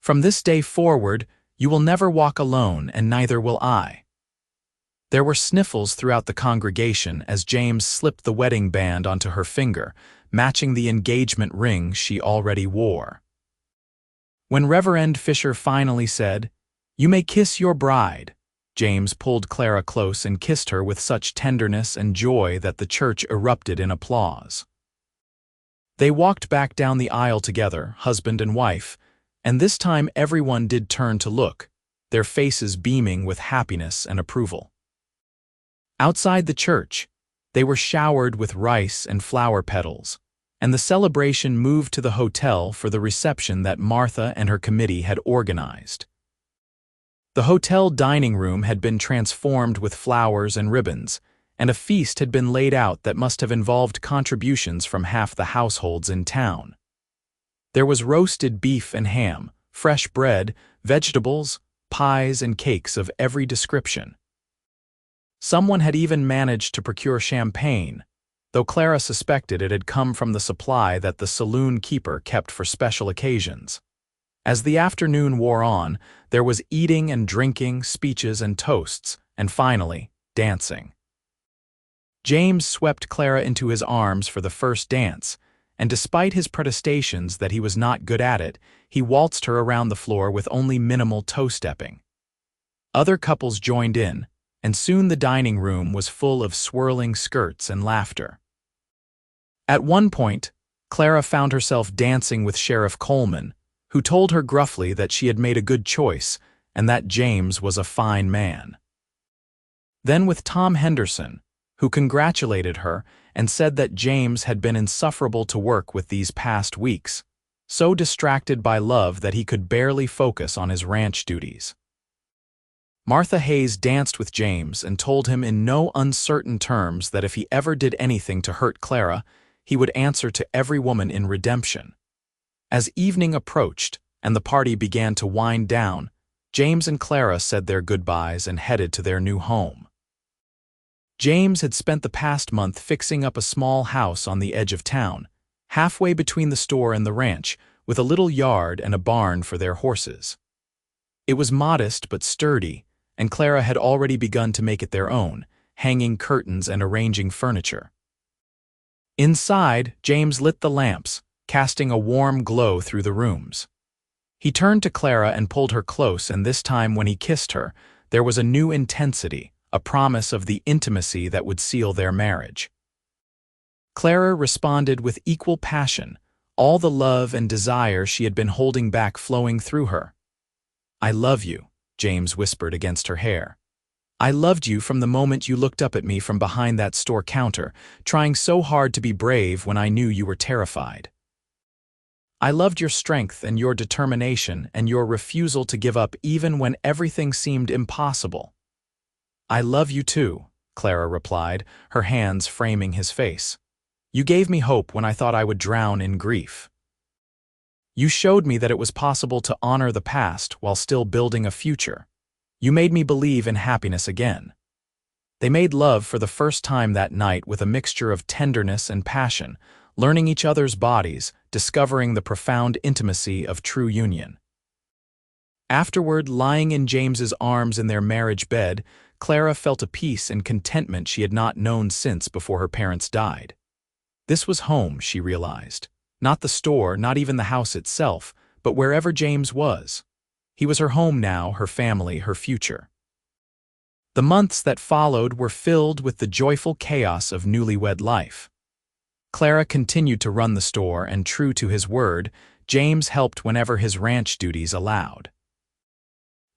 From this day forward, you will never walk alone, and neither will I." There were sniffles throughout the congregation as James slipped the wedding band onto her finger, matching the engagement ring she already wore. When Reverend Fisher finally said, "You may kiss your bride," James pulled Clara close and kissed her with such tenderness and joy that the church erupted in applause. They walked back down the aisle together, husband and wife, and this time everyone did turn to look, their faces beaming with happiness and approval. Outside the church, they were showered with rice and flower petals, and the celebration moved to the hotel for the reception that Martha and her committee had organized. The hotel dining room had been transformed with flowers and ribbons, and a feast had been laid out that must have involved contributions from half the households in town. There was roasted beef and ham, fresh bread, vegetables, pies and cakes of every description. Someone had even managed to procure champagne, though Clara suspected it had come from the supply that the saloon keeper kept for special occasions. As the afternoon wore on, there was eating and drinking, speeches and toasts, and finally, dancing. James swept Clara into his arms for the first dance, and despite his protestations that he was not good at it, he waltzed her around the floor with only minimal toe-stepping. Other couples joined in, and soon the dining room was full of swirling skirts and laughter. At one point, Clara found herself dancing with Sheriff Coleman, who told her gruffly that she had made a good choice and that James was a fine man. Then with Tom Henderson, who congratulated her and said that James had been insufferable to work with these past weeks, so distracted by love that he could barely focus on his ranch duties. Martha Hayes danced with James and told him in no uncertain terms that if he ever did anything to hurt Clara, he would answer to every woman in redemption. As evening approached and the party began to wind down, James and Clara said their goodbyes and headed to their new home. James had spent the past month fixing up a small house on the edge of town, halfway between the store and the ranch, with a little yard and a barn for their horses. It was modest but sturdy, and Clara had already begun to make it their own, hanging curtains and arranging furniture. Inside, James lit the lamps, casting a warm glow through the rooms. He turned to Clara and pulled her close, and this time when he kissed her, there was a new intensity, a promise of the intimacy that would seal their marriage. Clara responded with equal passion, all the love and desire she had been holding back flowing through her. "I love you," James whispered against her hair. "I loved you from the moment you looked up at me from behind that store counter, trying so hard to be brave when I knew you were terrified. I loved your strength and your determination and your refusal to give up even when everything seemed impossible." "I love you too," Clara replied, her hands framing his face. "You gave me hope when I thought I would drown in grief. You showed me that it was possible to honor the past while still building a future. You made me believe in happiness again." They made love for the first time that night with a mixture of tenderness and passion, learning each other's bodies, discovering the profound intimacy of true union. Afterward, lying in James's arms in their marriage bed, Clara felt a peace and contentment she had not known since before her parents died. This was home, she realized. Not the store, not even the house itself, but wherever James was. He was her home now, her family, her future. The months that followed were filled with the joyful chaos of newlywed life. Clara continued to run the store, and true to his word, James helped whenever his ranch duties allowed.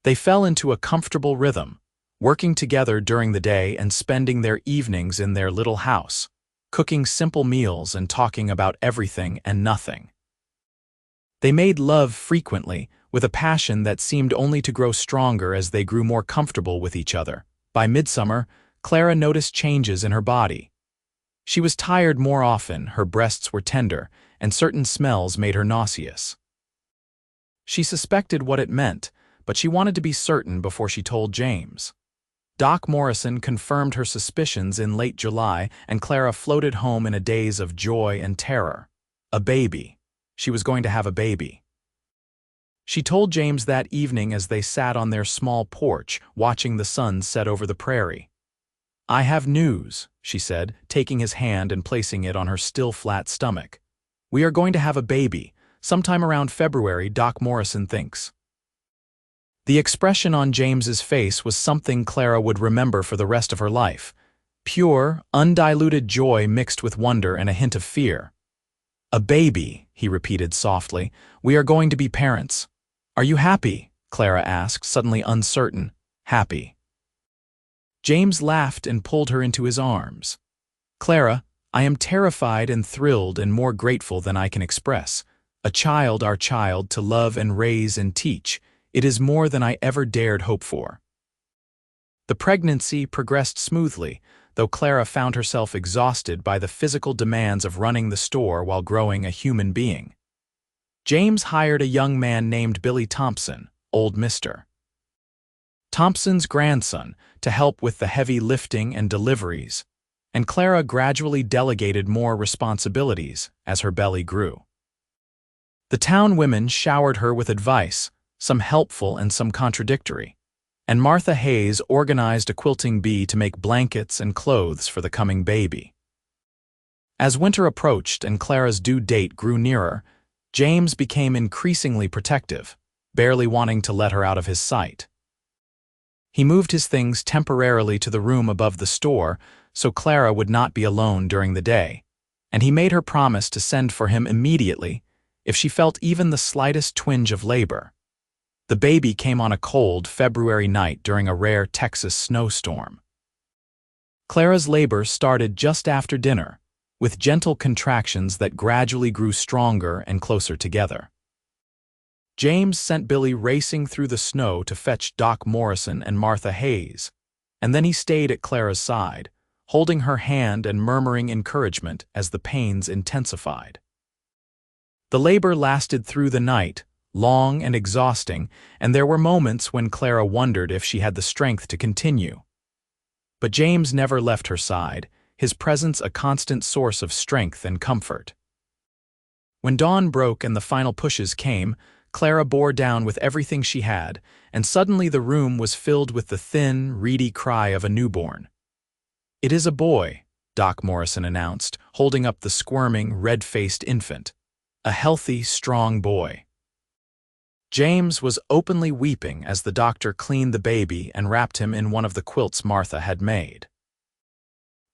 They fell into a comfortable rhythm, working together during the day and spending their evenings in their little house, cooking simple meals and talking about everything and nothing. They made love frequently, with a passion that seemed only to grow stronger as they grew more comfortable with each other. By midsummer, Clara noticed changes in her body. She was tired more often, her breasts were tender, and certain smells made her nauseous. She suspected what it meant, but she wanted to be certain before she told James. Doc Morrison confirmed her suspicions in late July, and Clara floated home in a daze of joy and terror. A baby. She was going to have a baby. She told James that evening as they sat on their small porch, watching the sun set over the prairie. "I have news," she said, taking his hand and placing it on her still flat stomach. "We are going to have a baby, sometime around February, Doc Morrison thinks." The expression on James's face was something Clara would remember for the rest of her life. Pure, undiluted joy mixed with wonder and a hint of fear. "A baby," he repeated softly. "We are going to be parents." "Are you happy?" Clara asked, suddenly uncertain. "Happy." James laughed and pulled her into his arms. "Clara, I am terrified and thrilled and more grateful than I can express. A child, our child, to love and raise and teach. It is more than I ever dared hope for. The pregnancy progressed smoothly, though Clara found herself exhausted by the physical demands of running the store while growing a human being. James hired a young man named Billy Thompson, old Mr. Thompson's grandson, to help with the heavy lifting and deliveries, and Clara gradually delegated more responsibilities as her belly grew. The town women showered her with advice, some helpful and some contradictory, and Martha Hayes organized a quilting bee to make blankets and clothes for the coming baby. As winter approached and Clara's due date grew nearer, James became increasingly protective, barely wanting to let her out of his sight. He moved his things temporarily to the room above the store so Clara would not be alone during the day, and he made her promise to send for him immediately if she felt even the slightest twinge of labor. The baby came on a cold February night during a rare Texas snowstorm. Clara's labor started just after dinner, with gentle contractions that gradually grew stronger and closer together. James sent Billy racing through the snow to fetch Doc Morrison and Martha Hayes, and then he stayed at Clara's side, holding her hand and murmuring encouragement as the pains intensified. The labor lasted through the night, long and exhausting, and there were moments when Clara wondered if she had the strength to continue. But James never left her side, his presence a constant source of strength and comfort. When dawn broke and the final pushes came, Clara bore down with everything she had, and suddenly the room was filled with the thin, reedy cry of a newborn. "It is a boy," Doc Morrison announced, holding up the squirming, red-faced infant. "A healthy, strong boy." James was openly weeping as the doctor cleaned the baby and wrapped him in one of the quilts Martha had made.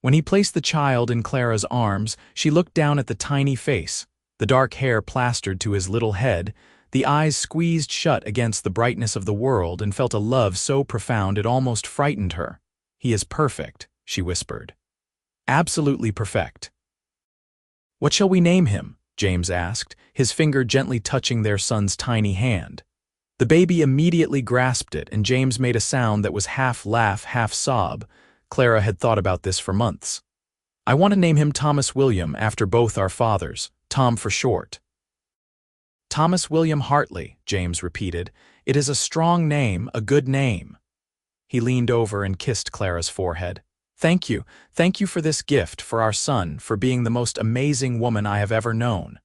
When he placed the child in Clara's arms, she looked down at the tiny face, the dark hair plastered to his little head, the eyes squeezed shut against the brightness of the world, and felt a love so profound it almost frightened her. "He is perfect," she whispered. "Absolutely perfect." "What shall we name him?" James asked, his finger gently touching their son's tiny hand. The baby immediately grasped it, and James made a sound that was half laugh, half sob. Clara had thought about this for months. "I want to name him Thomas William, after both our fathers, Tom for short." "Thomas William Hartley," James repeated. "It is a strong name, a good name." He leaned over and kissed Clara's forehead. Thank you for this gift, for our son, for being the most amazing woman I have ever known."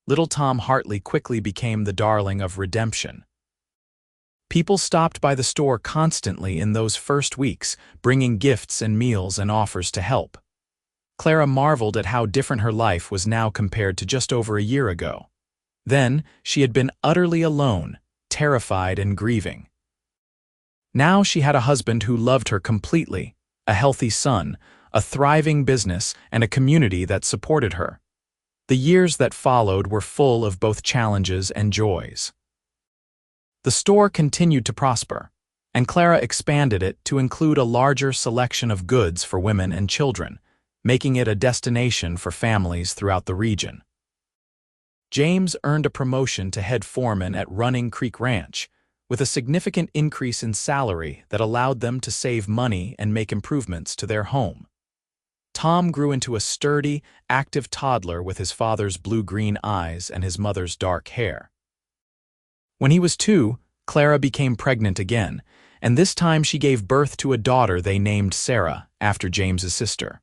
Little Tom Hartley quickly became the darling of redemption. People stopped by the store constantly in those first weeks, bringing gifts and meals and offers to help. Clara marveled at how different her life was now compared to just over a year ago. Then, she had been utterly alone, terrified and grieving. Now she had a husband who loved her completely, a healthy son, a thriving business, and a community that supported her. The years that followed were full of both challenges and joys. The store continued to prosper, and Clara expanded it to include a larger selection of goods for women and children, making it a destination for families throughout the region. James earned a promotion to head foreman at Running Creek Ranch, with a significant increase in salary that allowed them to save money and make improvements to their home. Tom grew into a sturdy, active toddler with his father's blue-green eyes and his mother's dark hair. When he was 2, Clara became pregnant again, and this time she gave birth to a daughter they named Sarah, after James's sister.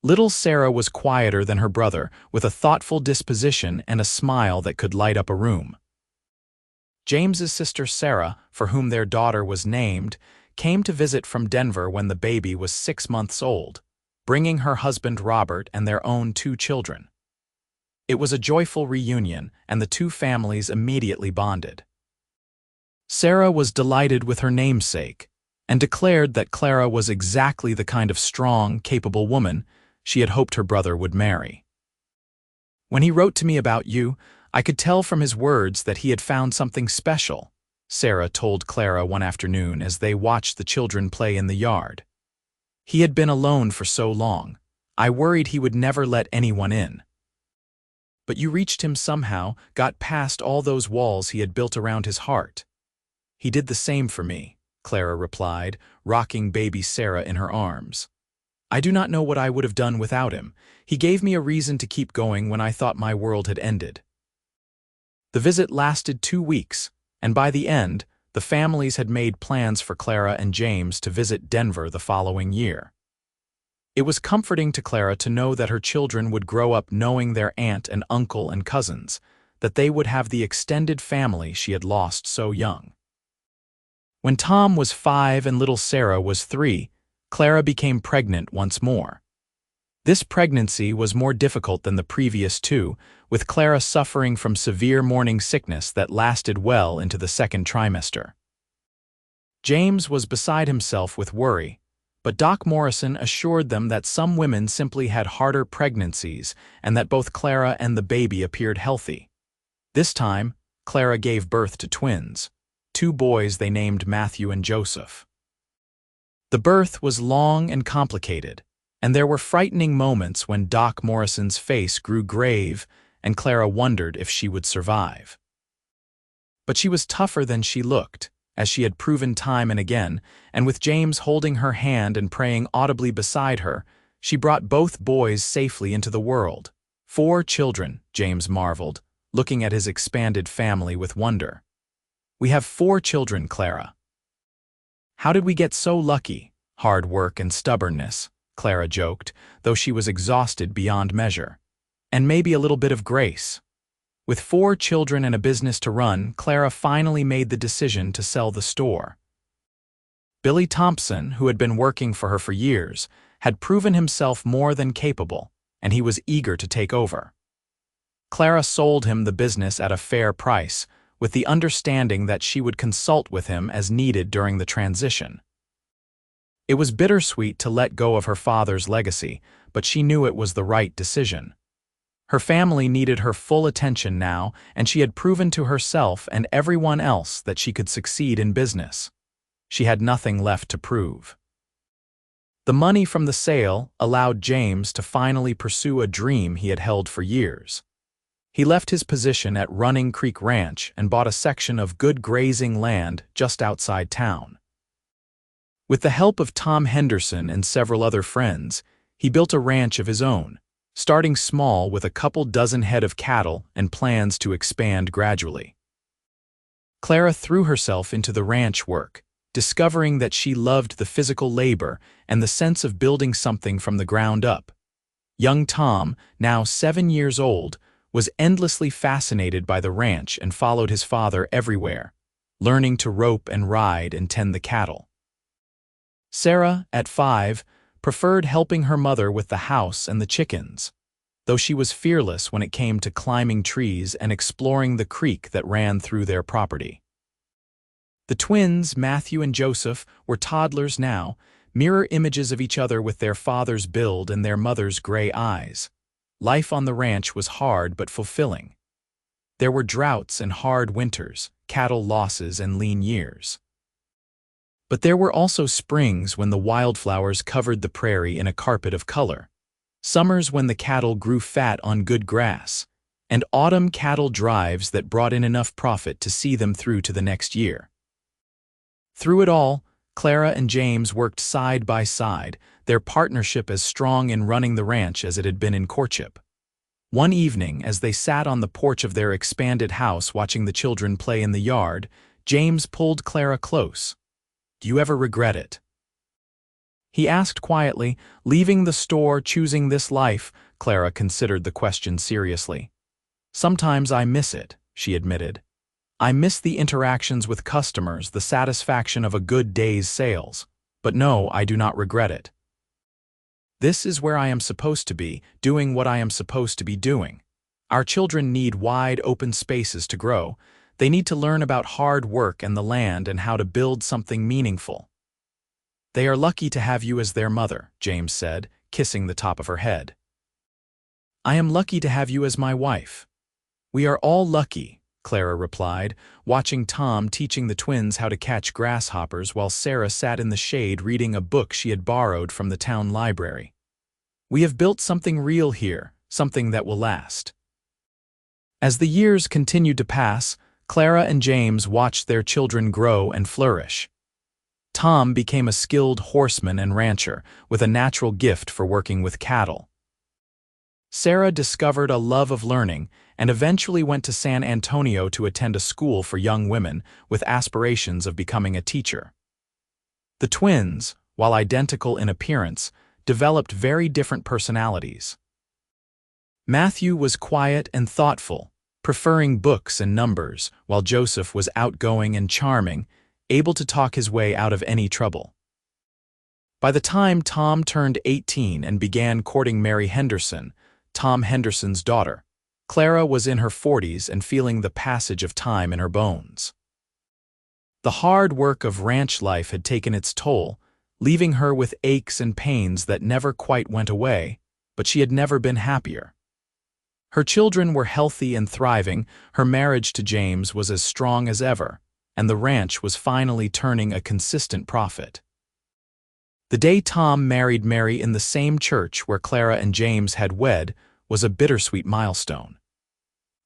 Little Sarah was quieter than her brother, with a thoughtful disposition and a smile that could light up a room. James's sister Sarah, for whom their daughter was named, came to visit from Denver when the baby was 6 months old, bringing her husband Robert and their own 2 children. It was a joyful reunion, and the 2 families immediately bonded. Sarah was delighted with her namesake, and declared that Clara was exactly the kind of strong, capable woman she had hoped her brother would marry. "When he wrote to me about you, I could tell from his words that he had found something special," Sarah told Clara one afternoon as they watched the children play in the yard. "He had been alone for so long, I worried he would never let anyone in. But you reached him somehow, got past all those walls he had built around his heart. He did the same for me, Clara replied, rocking baby Sarah in her arms. I do not know what I would have done without him. He gave me a reason to keep going when I thought my world had ended. The visit lasted 2 weeks, and by the end, the families had made plans for Clara and James to visit Denver the following year. It was comforting to Clara to know that her children would grow up knowing their aunt and uncle and cousins, that they would have the extended family she had lost so young. When Tom was 5 and little Sarah was 3, Clara became pregnant once more. This pregnancy was more difficult than the previous 2, with Clara suffering from severe morning sickness that lasted well into the 2nd trimester. James was beside himself with worry, but Doc Morrison assured them that some women simply had harder pregnancies and that both Clara and the baby appeared healthy. This time, Clara gave birth to twins, 2 boys they named Matthew and Joseph. The birth was long and complicated, and there were frightening moments when Doc Morrison's face grew grave and Clara wondered if she would survive. But she was tougher than she looked, as she had proven time and again, and with James holding her hand and praying audibly beside her, she brought both boys safely into the world. 4 children, James marveled, looking at his expanded family with wonder. We have 4 children, Clara. How did we get so lucky? Hard work and stubbornness, Clara joked, though she was exhausted beyond measure. And maybe a little bit of grace. With 4 children and a business to run, Clara finally made the decision to sell the store. Billy Thompson, who had been working for her for years, had proven himself more than capable, and he was eager to take over. Clara sold him the business at a fair price, with the understanding that she would consult with him as needed during the transition. It was bittersweet to let go of her father's legacy, but she knew it was the right decision. Her family needed her full attention now, and she had proven to herself and everyone else that she could succeed in business. She had nothing left to prove. The money from the sale allowed James to finally pursue a dream he had held for years. He left his position at Running Creek Ranch and bought a section of good grazing land just outside town. With the help of Tom Henderson and several other friends, he built a ranch of his own, starting small with a couple dozen head of cattle and plans to expand gradually. Clara threw herself into the ranch work, discovering that she loved the physical labor and the sense of building something from the ground up. Young Tom, now 7 years old, was endlessly fascinated by the ranch and followed his father everywhere, learning to rope and ride and tend the cattle. Sarah, at 5, preferred helping her mother with the house and the chickens, though she was fearless when it came to climbing trees and exploring the creek that ran through their property. The twins, Matthew and Joseph, were toddlers now, mirror images of each other with their father's build and their mother's gray eyes. Life on the ranch was hard but fulfilling. There were droughts and hard winters, cattle losses and lean years. But there were also springs when the wildflowers covered the prairie in a carpet of color, summers when the cattle grew fat on good grass, and autumn cattle drives that brought in enough profit to see them through to the next year. Through it all, Clara and James worked side by side, their partnership as strong in running the ranch as it had been in courtship. One evening, as they sat on the porch of their expanded house watching the children play in the yard, James pulled Clara close. "Do you ever regret it?" he asked quietly, leaving the store, choosing this life. Clara considered the question seriously. "Sometimes I miss it," she admitted. "I miss the interactions with customers, the satisfaction of a good day's sales. But no, I do not regret it. This is where I am supposed to be, doing what I am supposed to be doing. Our children need wide open spaces to grow. They need to learn about hard work and the land and how to build something meaningful." "They are lucky to have you as their mother," James said, kissing the top of her head. "I am lucky to have you as my wife." "We are all lucky," Clara replied, watching Tom teaching the twins how to catch grasshoppers while Sarah sat in the shade reading a book she had borrowed from the town library. We have built something real here, something that will last." As the years continued to pass, Clara and James watched their children grow and flourish. Tom became a skilled horseman and rancher with a natural gift for working with cattle. Sarah discovered a love of learning and eventually went to San Antonio to attend a school for young women with aspirations of becoming a teacher. The twins, while identical in appearance, developed very different personalities. Matthew was quiet and thoughtful, preferring books and numbers, while Joseph was outgoing and charming, able to talk his way out of any trouble. By the time Tom turned 18 and began courting Mary Henderson, Tom Henderson's daughter, Clara was in her 40s and feeling the passage of time in her bones. The hard work of ranch life had taken its toll, leaving her with aches and pains that never quite went away, but she had never been happier. Her children were healthy and thriving, her marriage to James was as strong as ever, and the ranch was finally turning a consistent profit. The day Tom married Mary in the same church where Clara and James had wed was a bittersweet milestone.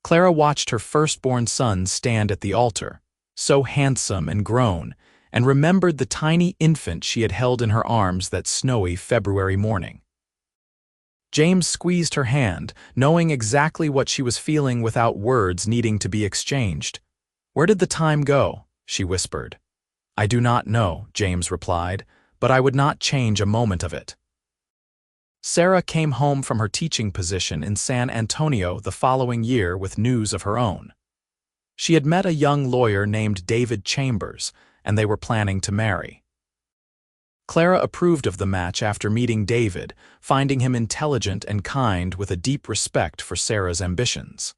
Clara watched her firstborn son stand at the altar, so handsome and grown, and remembered the tiny infant she had held in her arms that snowy February morning. James squeezed her hand, knowing exactly what she was feeling without words needing to be exchanged. "Where did the time go?" she whispered. "I do not know," James replied, "but I would not change a moment of it." Sarah came home from her teaching position in San Antonio the following year with news of her own. She had met a young lawyer named David Chambers, and they were planning to marry. Clara approved of the match after meeting David, finding him intelligent and kind with a deep respect for Sarah's ambitions.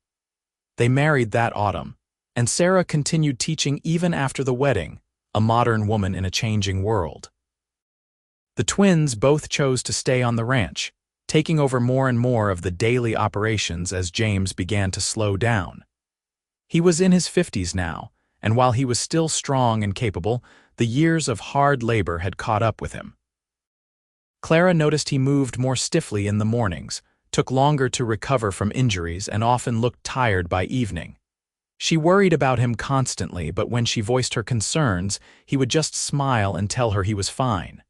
They married that autumn, and Sarah continued teaching even after the wedding, a modern woman in a changing world. The twins both chose to stay on the ranch, taking over more and more of the daily operations as James began to slow down. He was in his 50s now, and while he was still strong and capable, the years of hard labor had caught up with him. Clara noticed he moved more stiffly in the mornings, took longer to recover from injuries, and often looked tired by evening. She worried about him constantly, but when she voiced her concerns, he would just smile and tell her he was fine.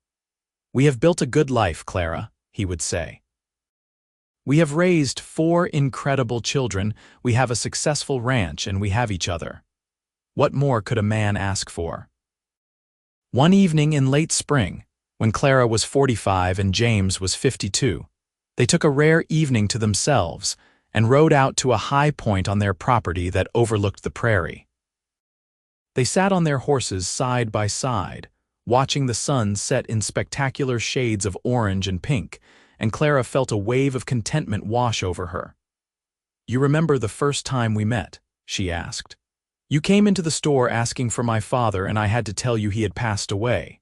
"We have built a good life, Clara," he would say. "We have raised 4 incredible children, we have a successful ranch, and we have each other. What more could a man ask for?" One evening in late spring, when Clara was 45 and James was 52, they took a rare evening to themselves and rode out to a high point on their property that overlooked the prairie. They sat on their horses side by side, watching the sun set in spectacular shades of orange and pink, and Clara felt a wave of contentment wash over her. "You remember the first time we met?" she asked. "You came into the store asking for my father, and I had to tell you he had passed away."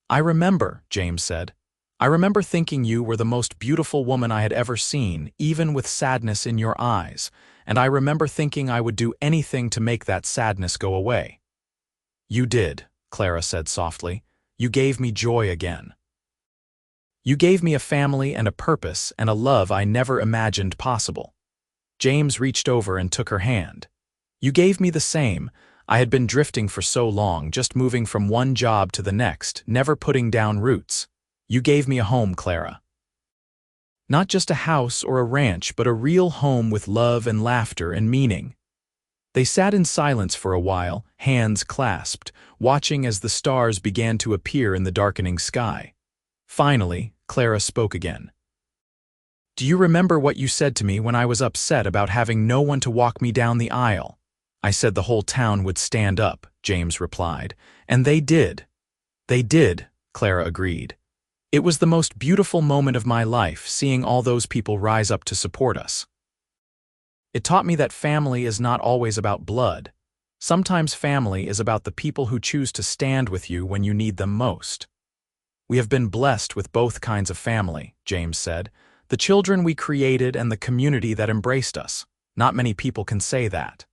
"I remember," James said. "I remember thinking you were the most beautiful woman I had ever seen, even with sadness in your eyes, and I remember thinking I would do anything to make that sadness go away." "You did," Clara said softly. "You gave me joy again. You gave me a family and a purpose and a love I never imagined possible." James reached over and took her hand. "You gave me the same. I had been drifting for so long, just moving from one job to the next, never putting down roots. You gave me a home, Clara. Not just a house or a ranch, but a real home with love and laughter and meaning." They sat in silence for a while, hands clasped, watching as the stars began to appear in the darkening sky. Finally, Clara spoke again. "Do you remember what you said to me when I was upset about having no one to walk me down the aisle?" "I said the whole town would stand up," James replied. "And they did." "They did," Clara agreed. "It was the most beautiful moment of my life, seeing all those people rise up to support us. It taught me that family is not always about blood. Sometimes family is about the people who choose to stand with you when you need them most." "We have been blessed with both kinds of family," James said. "The children we created and the community that embraced us. Not many people can say that."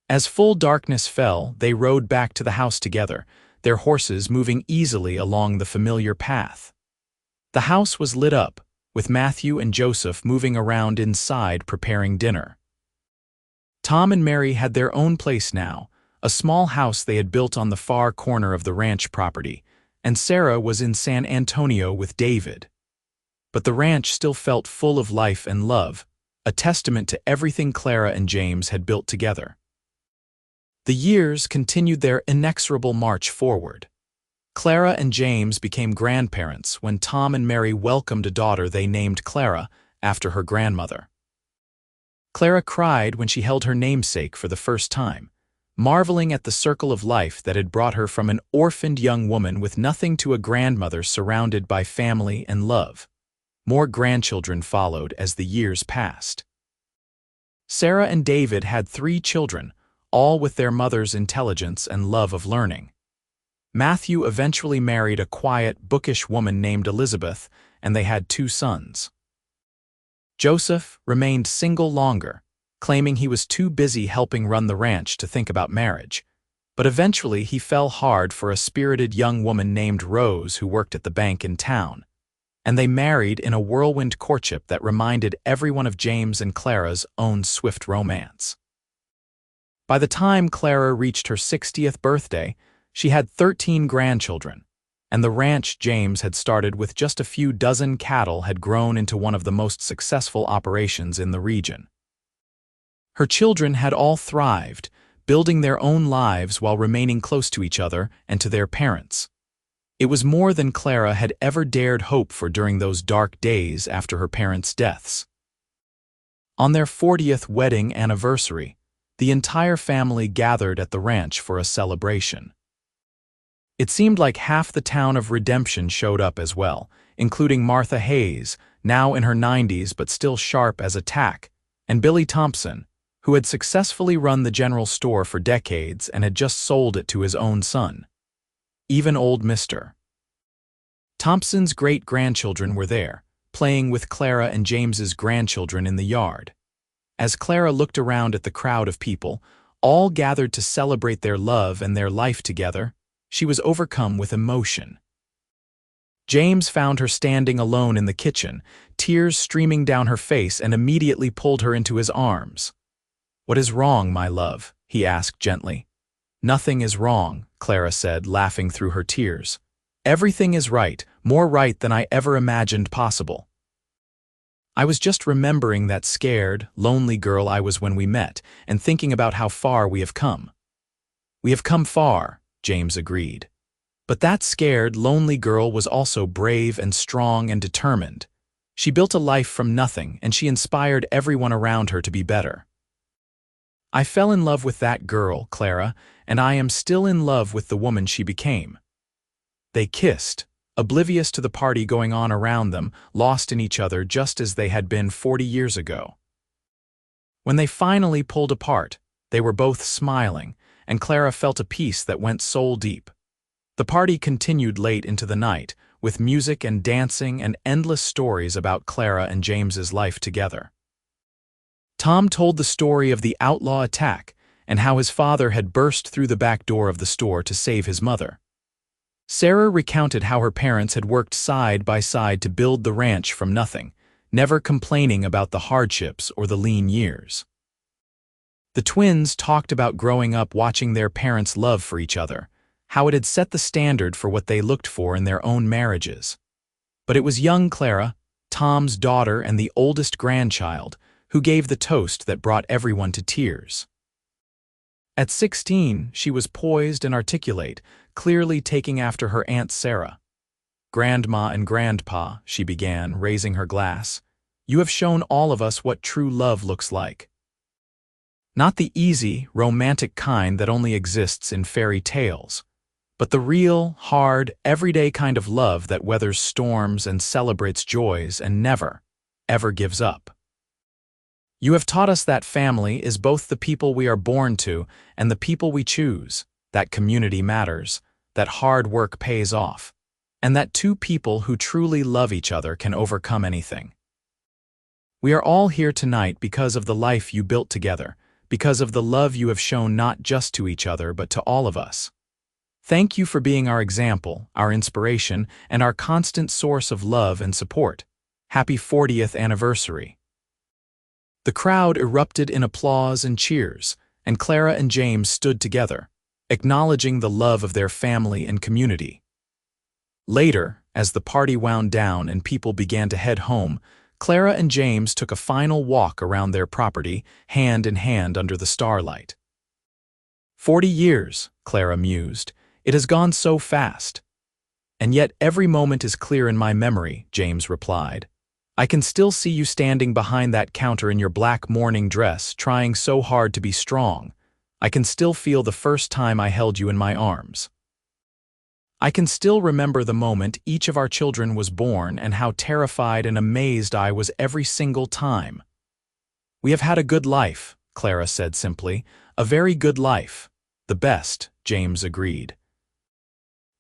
As full darkness fell, they rode back to the house together, their horses moving easily along the familiar path. The house was lit up, with Matthew and Joseph moving around inside preparing dinner. Tom and Mary had their own place now, a small house they had built on the far corner of the ranch property, and Sarah was in San Antonio with David. But the ranch still felt full of life and love, a testament to everything Clara and James had built together. The years continued their inexorable march forward. Clara and James became grandparents when Tom and Mary welcomed a daughter they named Clara after her grandmother. Clara cried when she held her namesake for the first time, marveling at the circle of life that had brought her from an orphaned young woman with nothing to a grandmother surrounded by family and love. More grandchildren followed as the years passed. Sarah and David had 3 children, all with their mother's intelligence and love of learning. Matthew eventually married a quiet, bookish woman named Elizabeth, and they had 2 sons. Joseph remained single longer, claiming he was too busy helping run the ranch to think about marriage, but eventually he fell hard for a spirited young woman named Rose who worked at the bank in town, and they married in a whirlwind courtship that reminded everyone of James and Clara's own swift romance. By the time Clara reached her 60th birthday, she had 13 grandchildren, and the ranch James had started with just a few dozen cattle had grown into one of the most successful operations in the region. Her children had all thrived, building their own lives while remaining close to each other and to their parents. It was more than Clara had ever dared hope for during those dark days after her parents' deaths. On their 40th wedding anniversary, the entire family gathered at the ranch for a celebration. It seemed like half the town of Redemption showed up as well, including Martha Hayes, now in her 90s but still sharp as a tack, and Billy Thompson, who had successfully run the general store for decades and had just sold it to his own son. Even old Mr. Thompson's great-grandchildren were there, playing with Clara and James's grandchildren in the yard. As Clara looked around at the crowd of people, all gathered to celebrate their love and their life together, she was overcome with emotion. James found her standing alone in the kitchen, tears streaming down her face, and immediately pulled her into his arms. "What is wrong, my love?" he asked gently. "Nothing is wrong," Clara said, laughing through her tears. "Everything is right, more right than I ever imagined possible. I was just remembering that scared, lonely girl I was when we met, and thinking about how far we have come." "We have come far," James agreed. "But that scared, lonely girl was also brave and strong and determined. She built a life from nothing, and she inspired everyone around her to be better. I fell in love with that girl, Clara, and I am still in love with the woman she became." They kissed, oblivious to the party going on around them, lost in each other just as they had been 40 years ago. When they finally pulled apart, they were both smiling, and Clara felt a peace that went soul deep. The party continued late into the night, with music and dancing and endless stories about Clara and James's life together. Tom told the story of the outlaw attack and how his father had burst through the back door of the store to save his mother. Sarah recounted how her parents had worked side by side to build the ranch from nothing, never complaining about the hardships or the lean years. The twins talked about growing up watching their parents' love for each other, how it had set the standard for what they looked for in their own marriages. But it was young Clara, Tom's daughter and the oldest grandchild, who gave the toast that brought everyone to tears. At 16, she was poised and articulate, clearly taking after her Aunt Sarah. "Grandma and Grandpa," she began, raising her glass, "you have shown all of us what true love looks like. Not the easy, romantic kind that only exists in fairy tales, but the real, hard, everyday kind of love that weathers storms and celebrates joys and never, ever gives up. You have taught us that family is both the people we are born to and the people we choose, that community matters, that hard work pays off, and that 2 people who truly love each other can overcome anything. We are all here tonight because of the life you built together, because of the love you have shown not just to each other but to all of us. Thank you for being our example, our inspiration, and our constant source of love and support. Happy 40th anniversary." The crowd erupted in applause and cheers, and Clara and James stood together, acknowledging the love of their family and community. Later, as the party wound down and people began to head home, Clara and James took a final walk around their property, hand in hand under the starlight. 40 years, Clara mused. It has gone so fast. And yet every moment is clear in my memory, James replied. I can still see you standing behind that counter in your black morning dress, trying so hard to be strong. I can still feel the first time I held you in my arms. I can still remember the moment each of our children was born and how terrified and amazed I was every single time. We have had a good life, Clara said simply. A very good life. The best, James agreed.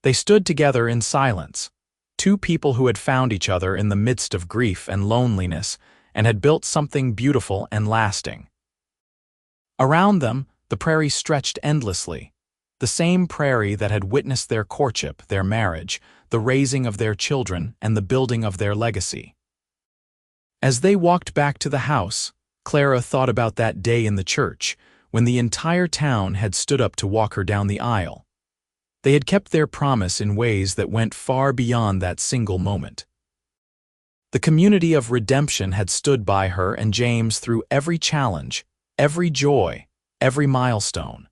They stood together in silence, two people who had found each other in the midst of grief and loneliness and had built something beautiful and lasting. Around them, the prairie stretched endlessly, the same prairie that had witnessed their courtship, their marriage, the raising of their children, and the building of their legacy. As they walked back to the house, Clara thought about that day in the church, when the entire town had stood up to walk her down the aisle. They had kept their promise in ways that went far beyond that single moment. The community of redemption had stood by her and James through every challenge, every joy, every milestone.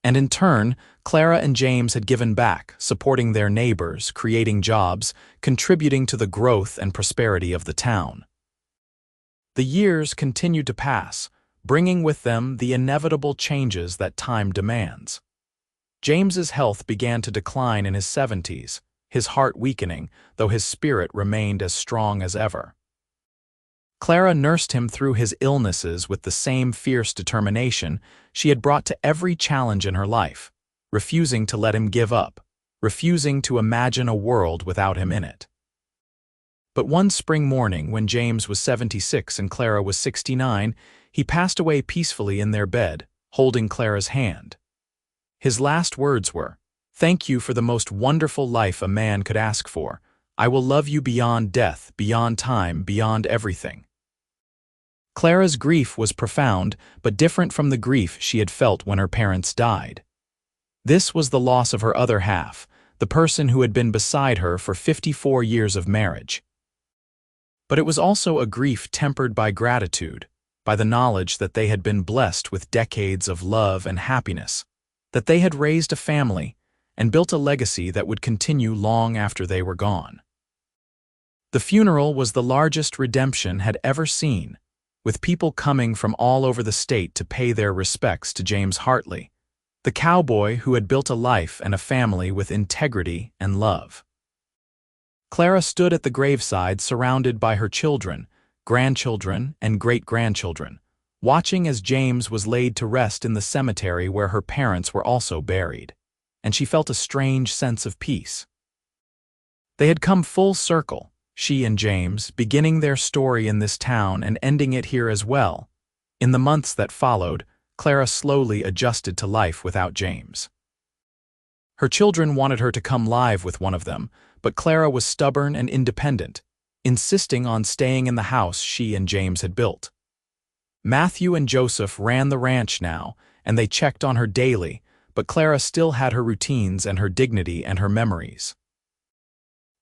And in turn, Clara and James had given back, supporting their neighbors, creating jobs, contributing to the growth and prosperity of the town. The years continued to pass, bringing with them the inevitable changes that time demands. James's health began to decline in his 70s, his heart weakening, though his spirit remained as strong as ever. Clara nursed him through his illnesses with the same fierce determination she had brought to every challenge in her life, refusing to let him give up, refusing to imagine a world without him in it. But one spring morning, when James was 76 and Clara was 69, he passed away peacefully in their bed, holding Clara's hand. His last words were, "Thank you for the most wonderful life a man could ask for. I will love you beyond death, beyond time, beyond everything." Clara's grief was profound, but different from the grief she had felt when her parents died. This was the loss of her other half, the person who had been beside her for 54 years of marriage. But it was also a grief tempered by gratitude, by the knowledge that they had been blessed with decades of love and happiness, that they had raised a family and built a legacy that would continue long after they were gone. The funeral was the largest redemption had ever seen, with people coming from all over the state to pay their respects to James Hartley, the cowboy who had built a life and a family with integrity and love. Clara stood at the graveside surrounded by her children, grandchildren, and great-grandchildren, watching as James was laid to rest in the cemetery where her parents were also buried, and she felt a strange sense of peace. They had come full circle, she and James, beginning their story in this town and ending it here as well. In the months that followed, Clara slowly adjusted to life without James. Her children wanted her to come live with one of them, but Clara was stubborn and independent, insisting on staying in the house she and James had built. Matthew and Joseph ran the ranch now, and they checked on her daily, but Clara still had her routines and her dignity and her memories.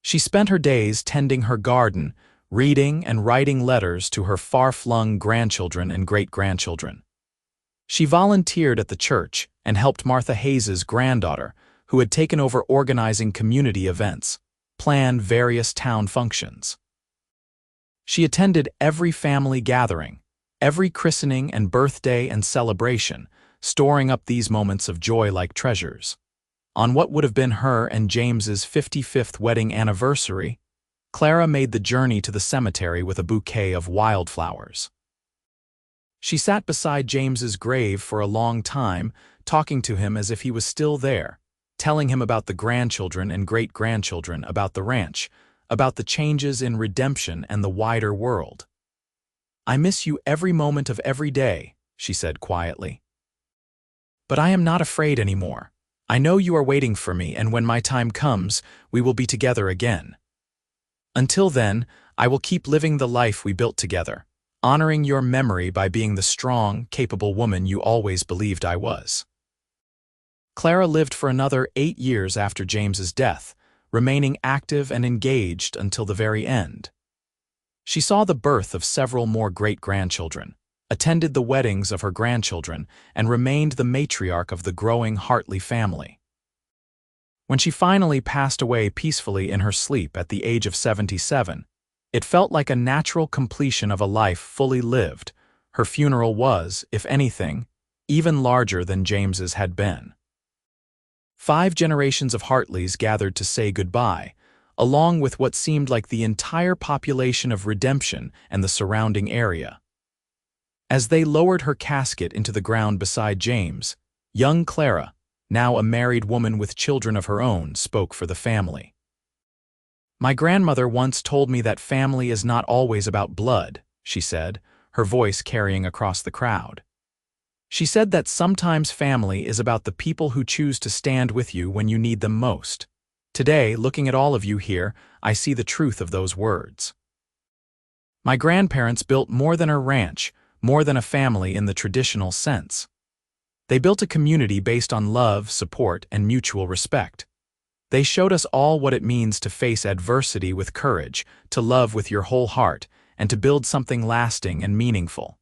She spent her days tending her garden, reading and writing letters to her far-flung grandchildren and great-grandchildren. She volunteered at the church and helped Martha Hayes's granddaughter, who had taken over organizing community events, plan various town functions. She attended every family gathering, every christening and birthday and celebration, storing up these moments of joy like treasures. On what would have been her and James's 55th wedding anniversary, Clara made the journey to the cemetery with a bouquet of wildflowers. She sat beside James's grave for a long time, talking to him as if he was still there, telling him about the grandchildren and great-grandchildren, about the ranch, about the changes in redemption and the wider world. "I miss you every moment of every day," she said quietly. "But I am not afraid anymore. I know you are waiting for me, and when my time comes, we will be together again. Until then, I will keep living the life we built together, honoring your memory by being the strong, capable woman you always believed I was." Clara lived for another 8 years after James's death, remaining active and engaged until the very end. She saw the birth of several more great-grandchildren, attended the weddings of her grandchildren, and remained the matriarch of the growing Hartley family. When she finally passed away peacefully in her sleep at the age of 77, it felt like a natural completion of a life fully lived. Her funeral was, if anything, even larger than James's had been. 5 generations of Hartleys gathered to say goodbye, along with what seemed like the entire population of Redemption and the surrounding area. As they lowered her casket into the ground beside James, young Clara, now a married woman with children of her own, spoke for the family. "My grandmother once told me that family is not always about blood," she said, her voice carrying across the crowd. She said that sometimes family is about the people who choose to stand with you when you need them most. Today, looking at all of you here, I see the truth of those words. My grandparents built more than a ranch, more than a family in the traditional sense. They built a community based on love, support, and mutual respect. They showed us all what it means to face adversity with courage, to love with your whole heart, and to build something lasting and meaningful.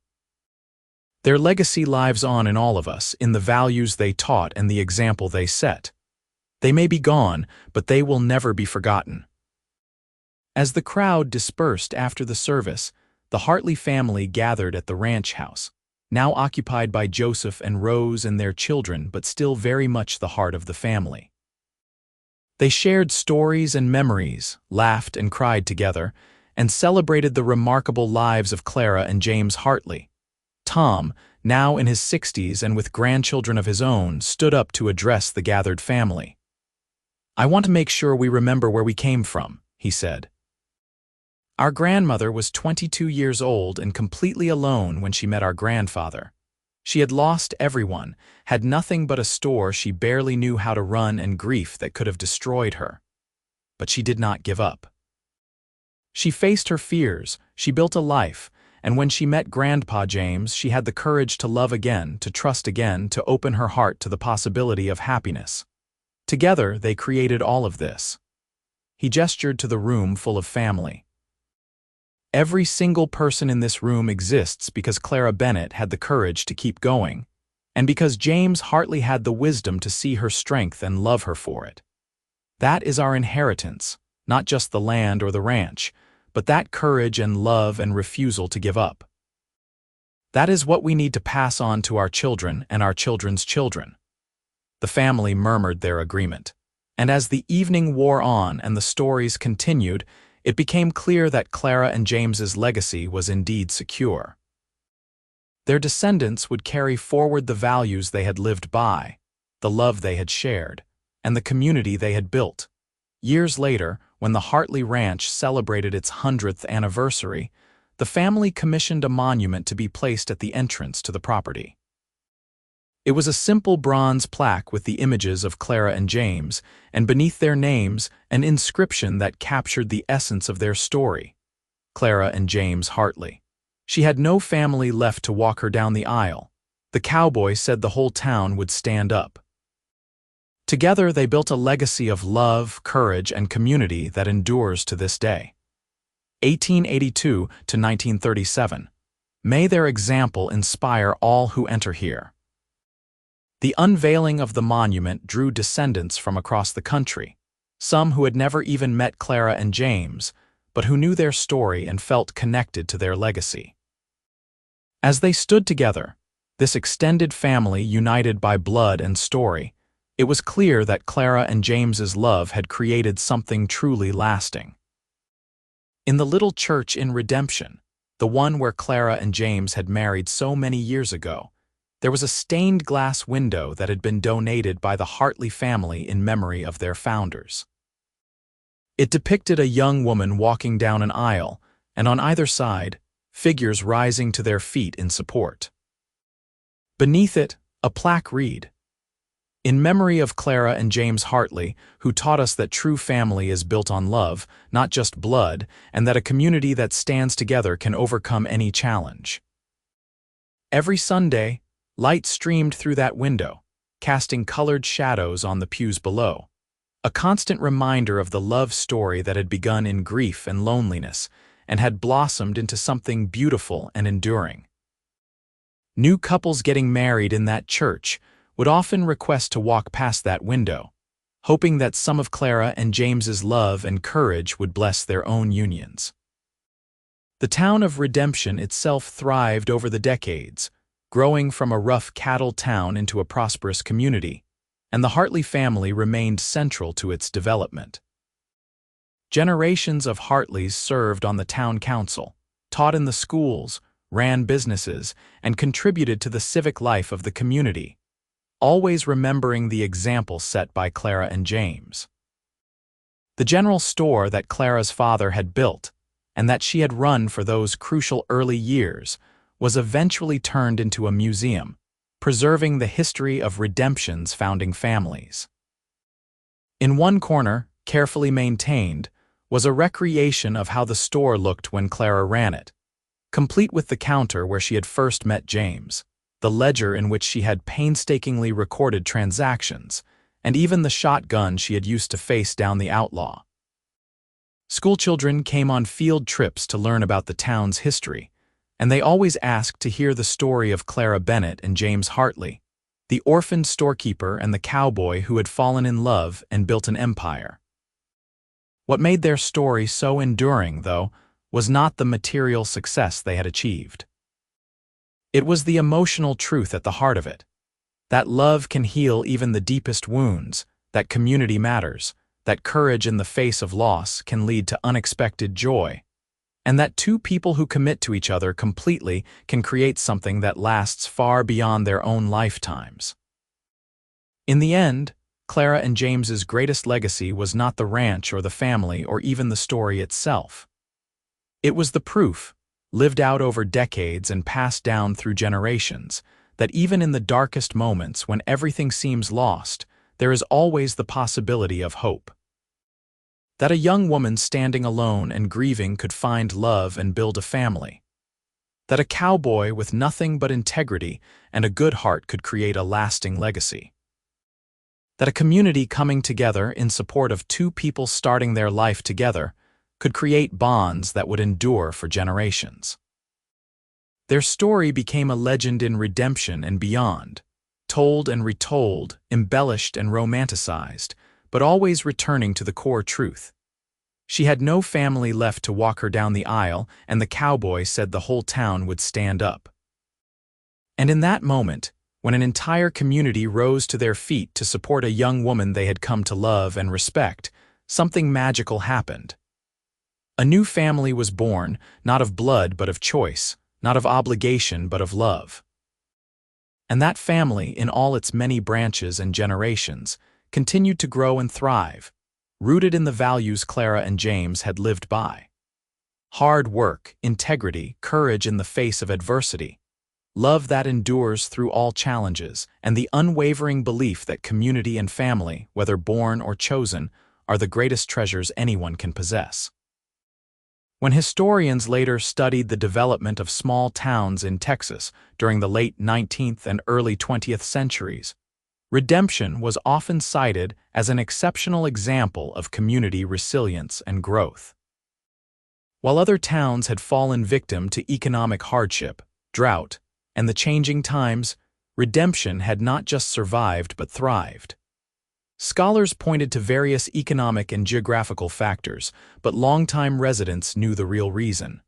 Their legacy lives on in all of us, in the values they taught and the example they set. They may be gone, but they will never be forgotten." As the crowd dispersed after the service, the Hartley family gathered at the ranch house, now occupied by Joseph and Rose and their children, but still very much the heart of the family. They shared stories and memories, laughed and cried together, and celebrated the remarkable lives of Clara and James Hartley. Tom, now in his 60s and with grandchildren of his own, stood up to address the gathered family. "I want to make sure we remember where we came from," he said. "Our grandmother was 22 years old and completely alone when she met our grandfather. She had lost everyone, had nothing but a store she barely knew how to run and grief that could have destroyed her. But she did not give up. She faced her fears, she built a life, and when she met Grandpa James, she had the courage to love again, to trust again, to open her heart to the possibility of happiness. Together, they created all of this." He gestured to the room full of family. "Every single person in this room exists because Clara Bennett had the courage to keep going, and because James Hartley had the wisdom to see her strength and love her for it. That is our inheritance, not just the land or the ranch, but that courage and love and refusal to give up. That is what we need to pass on to our children and our children's children." The family murmured their agreement, and as the evening wore on and the stories continued, it became clear that Clara and James's legacy was indeed secure. Their descendants would carry forward the values they had lived by, the love they had shared, and the community they had built. Years later, when the Hartley Ranch celebrated its 100th anniversary, the family commissioned a monument to be placed at the entrance to the property. It was a simple bronze plaque with the images of Clara and James, and beneath their names, an inscription that captured the essence of their story: Clara and James Hartley. She had no family left to walk her down the aisle. The cowboy said the whole town would stand up. Together, they built a legacy of love, courage, and community that endures to this day. 1882 to 1937. May their example inspire all who enter here. The unveiling of the monument drew descendants from across the country, some who had never even met Clara and James, but who knew their story and felt connected to their legacy. As they stood together, this extended family united by blood and story, it was clear that Clara and James's love had created something truly lasting. In the little church in Redemption, the one where Clara and James had married so many years ago, there was a stained glass window that had been donated by the Hartley family in memory of their founders. It depicted a young woman walking down an aisle, and on either side, figures rising to their feet in support. Beneath it, a plaque read, In memory of Clara and James Hartley, who taught us that true family is built on love, not just blood, and that a community that stands together can overcome any challenge. Every Sunday, light streamed through that window, casting colored shadows on the pews below, a constant reminder of the love story that had begun in grief and loneliness and had blossomed into something beautiful and enduring. New couples getting married in that church would often request to walk past that window, hoping that some of Clara and James's love and courage would bless their own unions. The town of Redemption itself thrived over the decades, growing from a rough cattle town into a prosperous community, and the Hartley family remained central to its development. Generations of Hartleys served on the town council, taught in the schools, ran businesses, and contributed to the civic life of the community, always remembering the example set by Clara and James. The general store that Clara's father had built, and that she had run for those crucial early years, was eventually turned into a museum, preserving the history of Redemption's founding families. In one corner, carefully maintained, was a recreation of how the store looked when Clara ran it, complete with the counter where she had first met James, the ledger in which she had painstakingly recorded transactions, and even the shotgun she had used to face down the outlaw. Schoolchildren came on field trips to learn about the town's history, and they always asked to hear the story of Clara Bennett and James Hartley, the orphaned storekeeper and the cowboy who had fallen in love and built an empire. What made their story so enduring, though, was not the material success they had achieved. It was the emotional truth at the heart of it, that love can heal even the deepest wounds, that community matters, that courage in the face of loss can lead to unexpected joy, and that two people who commit to each other completely can create something that lasts far beyond their own lifetimes. In the end, Clara and James's greatest legacy was not the ranch or the family or even the story itself. It was the proof, lived out over decades and passed down through generations, that even in the darkest moments when everything seems lost, there is always the possibility of hope. That a young woman standing alone and grieving could find love and build a family. That a cowboy with nothing but integrity and a good heart could create a lasting legacy. That a community coming together in support of two people starting their life together could create bonds that would endure for generations. Their story became a legend in Redemption and beyond, told and retold, embellished and romanticized, but always returning to the core truth. She had no family left to walk her down the aisle, and the cowboy said the whole town would stand up. And in that moment, when an entire community rose to their feet to support a young woman they had come to love and respect, something magical happened. A new family was born, not of blood but of choice, not of obligation but of love. And that family, in all its many branches and generations, continued to grow and thrive, rooted in the values Clara and James had lived by. Hard work, integrity, courage in the face of adversity, love that endures through all challenges, and the unwavering belief that community and family, whether born or chosen, are the greatest treasures anyone can possess. When historians later studied the development of small towns in Texas during the late 19th and early 20th centuries, Redemption was often cited as an exceptional example of community resilience and growth. While other towns had fallen victim to economic hardship, drought, and the changing times, Redemption had not just survived but thrived. Scholars pointed to various economic and geographical factors, but longtime residents knew the real reason.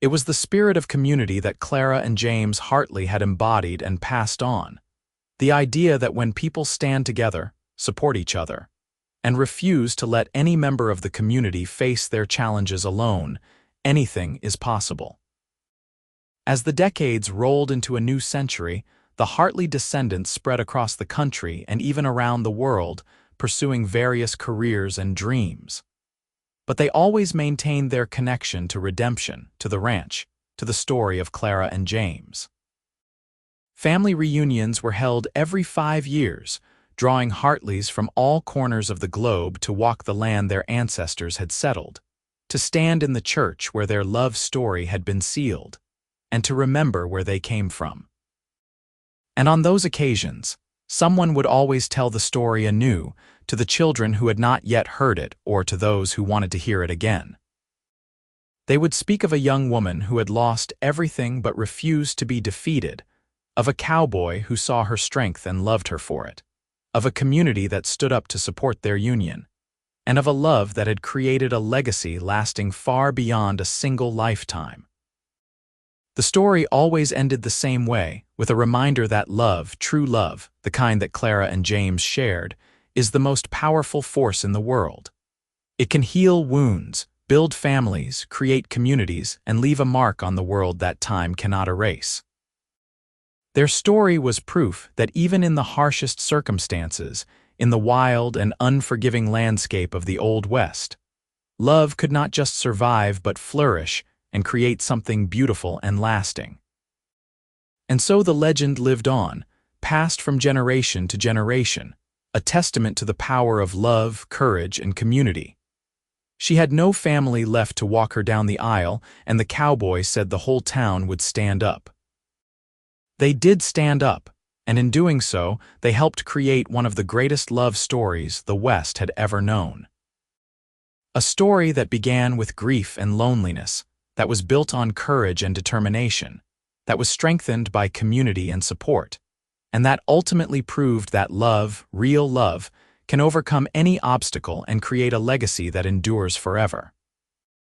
It was the spirit of community that Clara and James Hartley had embodied and passed on. The idea that when people stand together, support each other, and refuse to let any member of the community face their challenges alone, anything is possible. As the decades rolled into a new century, the Hartley descendants spread across the country and even around the world, pursuing various careers and dreams. But they always maintained their connection to Redemption, to the ranch, to the story of Clara and James. Family reunions were held every 5 years, drawing Hartleys from all corners of the globe to walk the land their ancestors had settled, to stand in the church where their love story had been sealed, and to remember where they came from. And on those occasions, someone would always tell the story anew to the children who had not yet heard it or to those who wanted to hear it again. They would speak of a young woman who had lost everything but refused to be defeated, of a cowboy who saw her strength and loved her for it, of a community that stood up to support their union, and of a love that had created a legacy lasting far beyond a single lifetime. The story always ended the same way, with a reminder that love, true love, the kind that Clara and James shared, is the most powerful force in the world. It can heal wounds, build families, create communities, and leave a mark on the world that time cannot erase. Their story was proof that even in the harshest circumstances, in the wild and unforgiving landscape of the Old West, love could not just survive but flourish and create something beautiful and lasting. And so the legend lived on, passed from generation to generation, a testament to the power of love, courage, and community. She had no family left to walk her down the aisle, and the cowboy said the whole town would stand up. They did stand up, and in doing so, they helped create one of the greatest love stories the West had ever known. A story that began with grief and loneliness, that was built on courage and determination, that was strengthened by community and support, and that ultimately proved that love, real love, can overcome any obstacle and create a legacy that endures forever.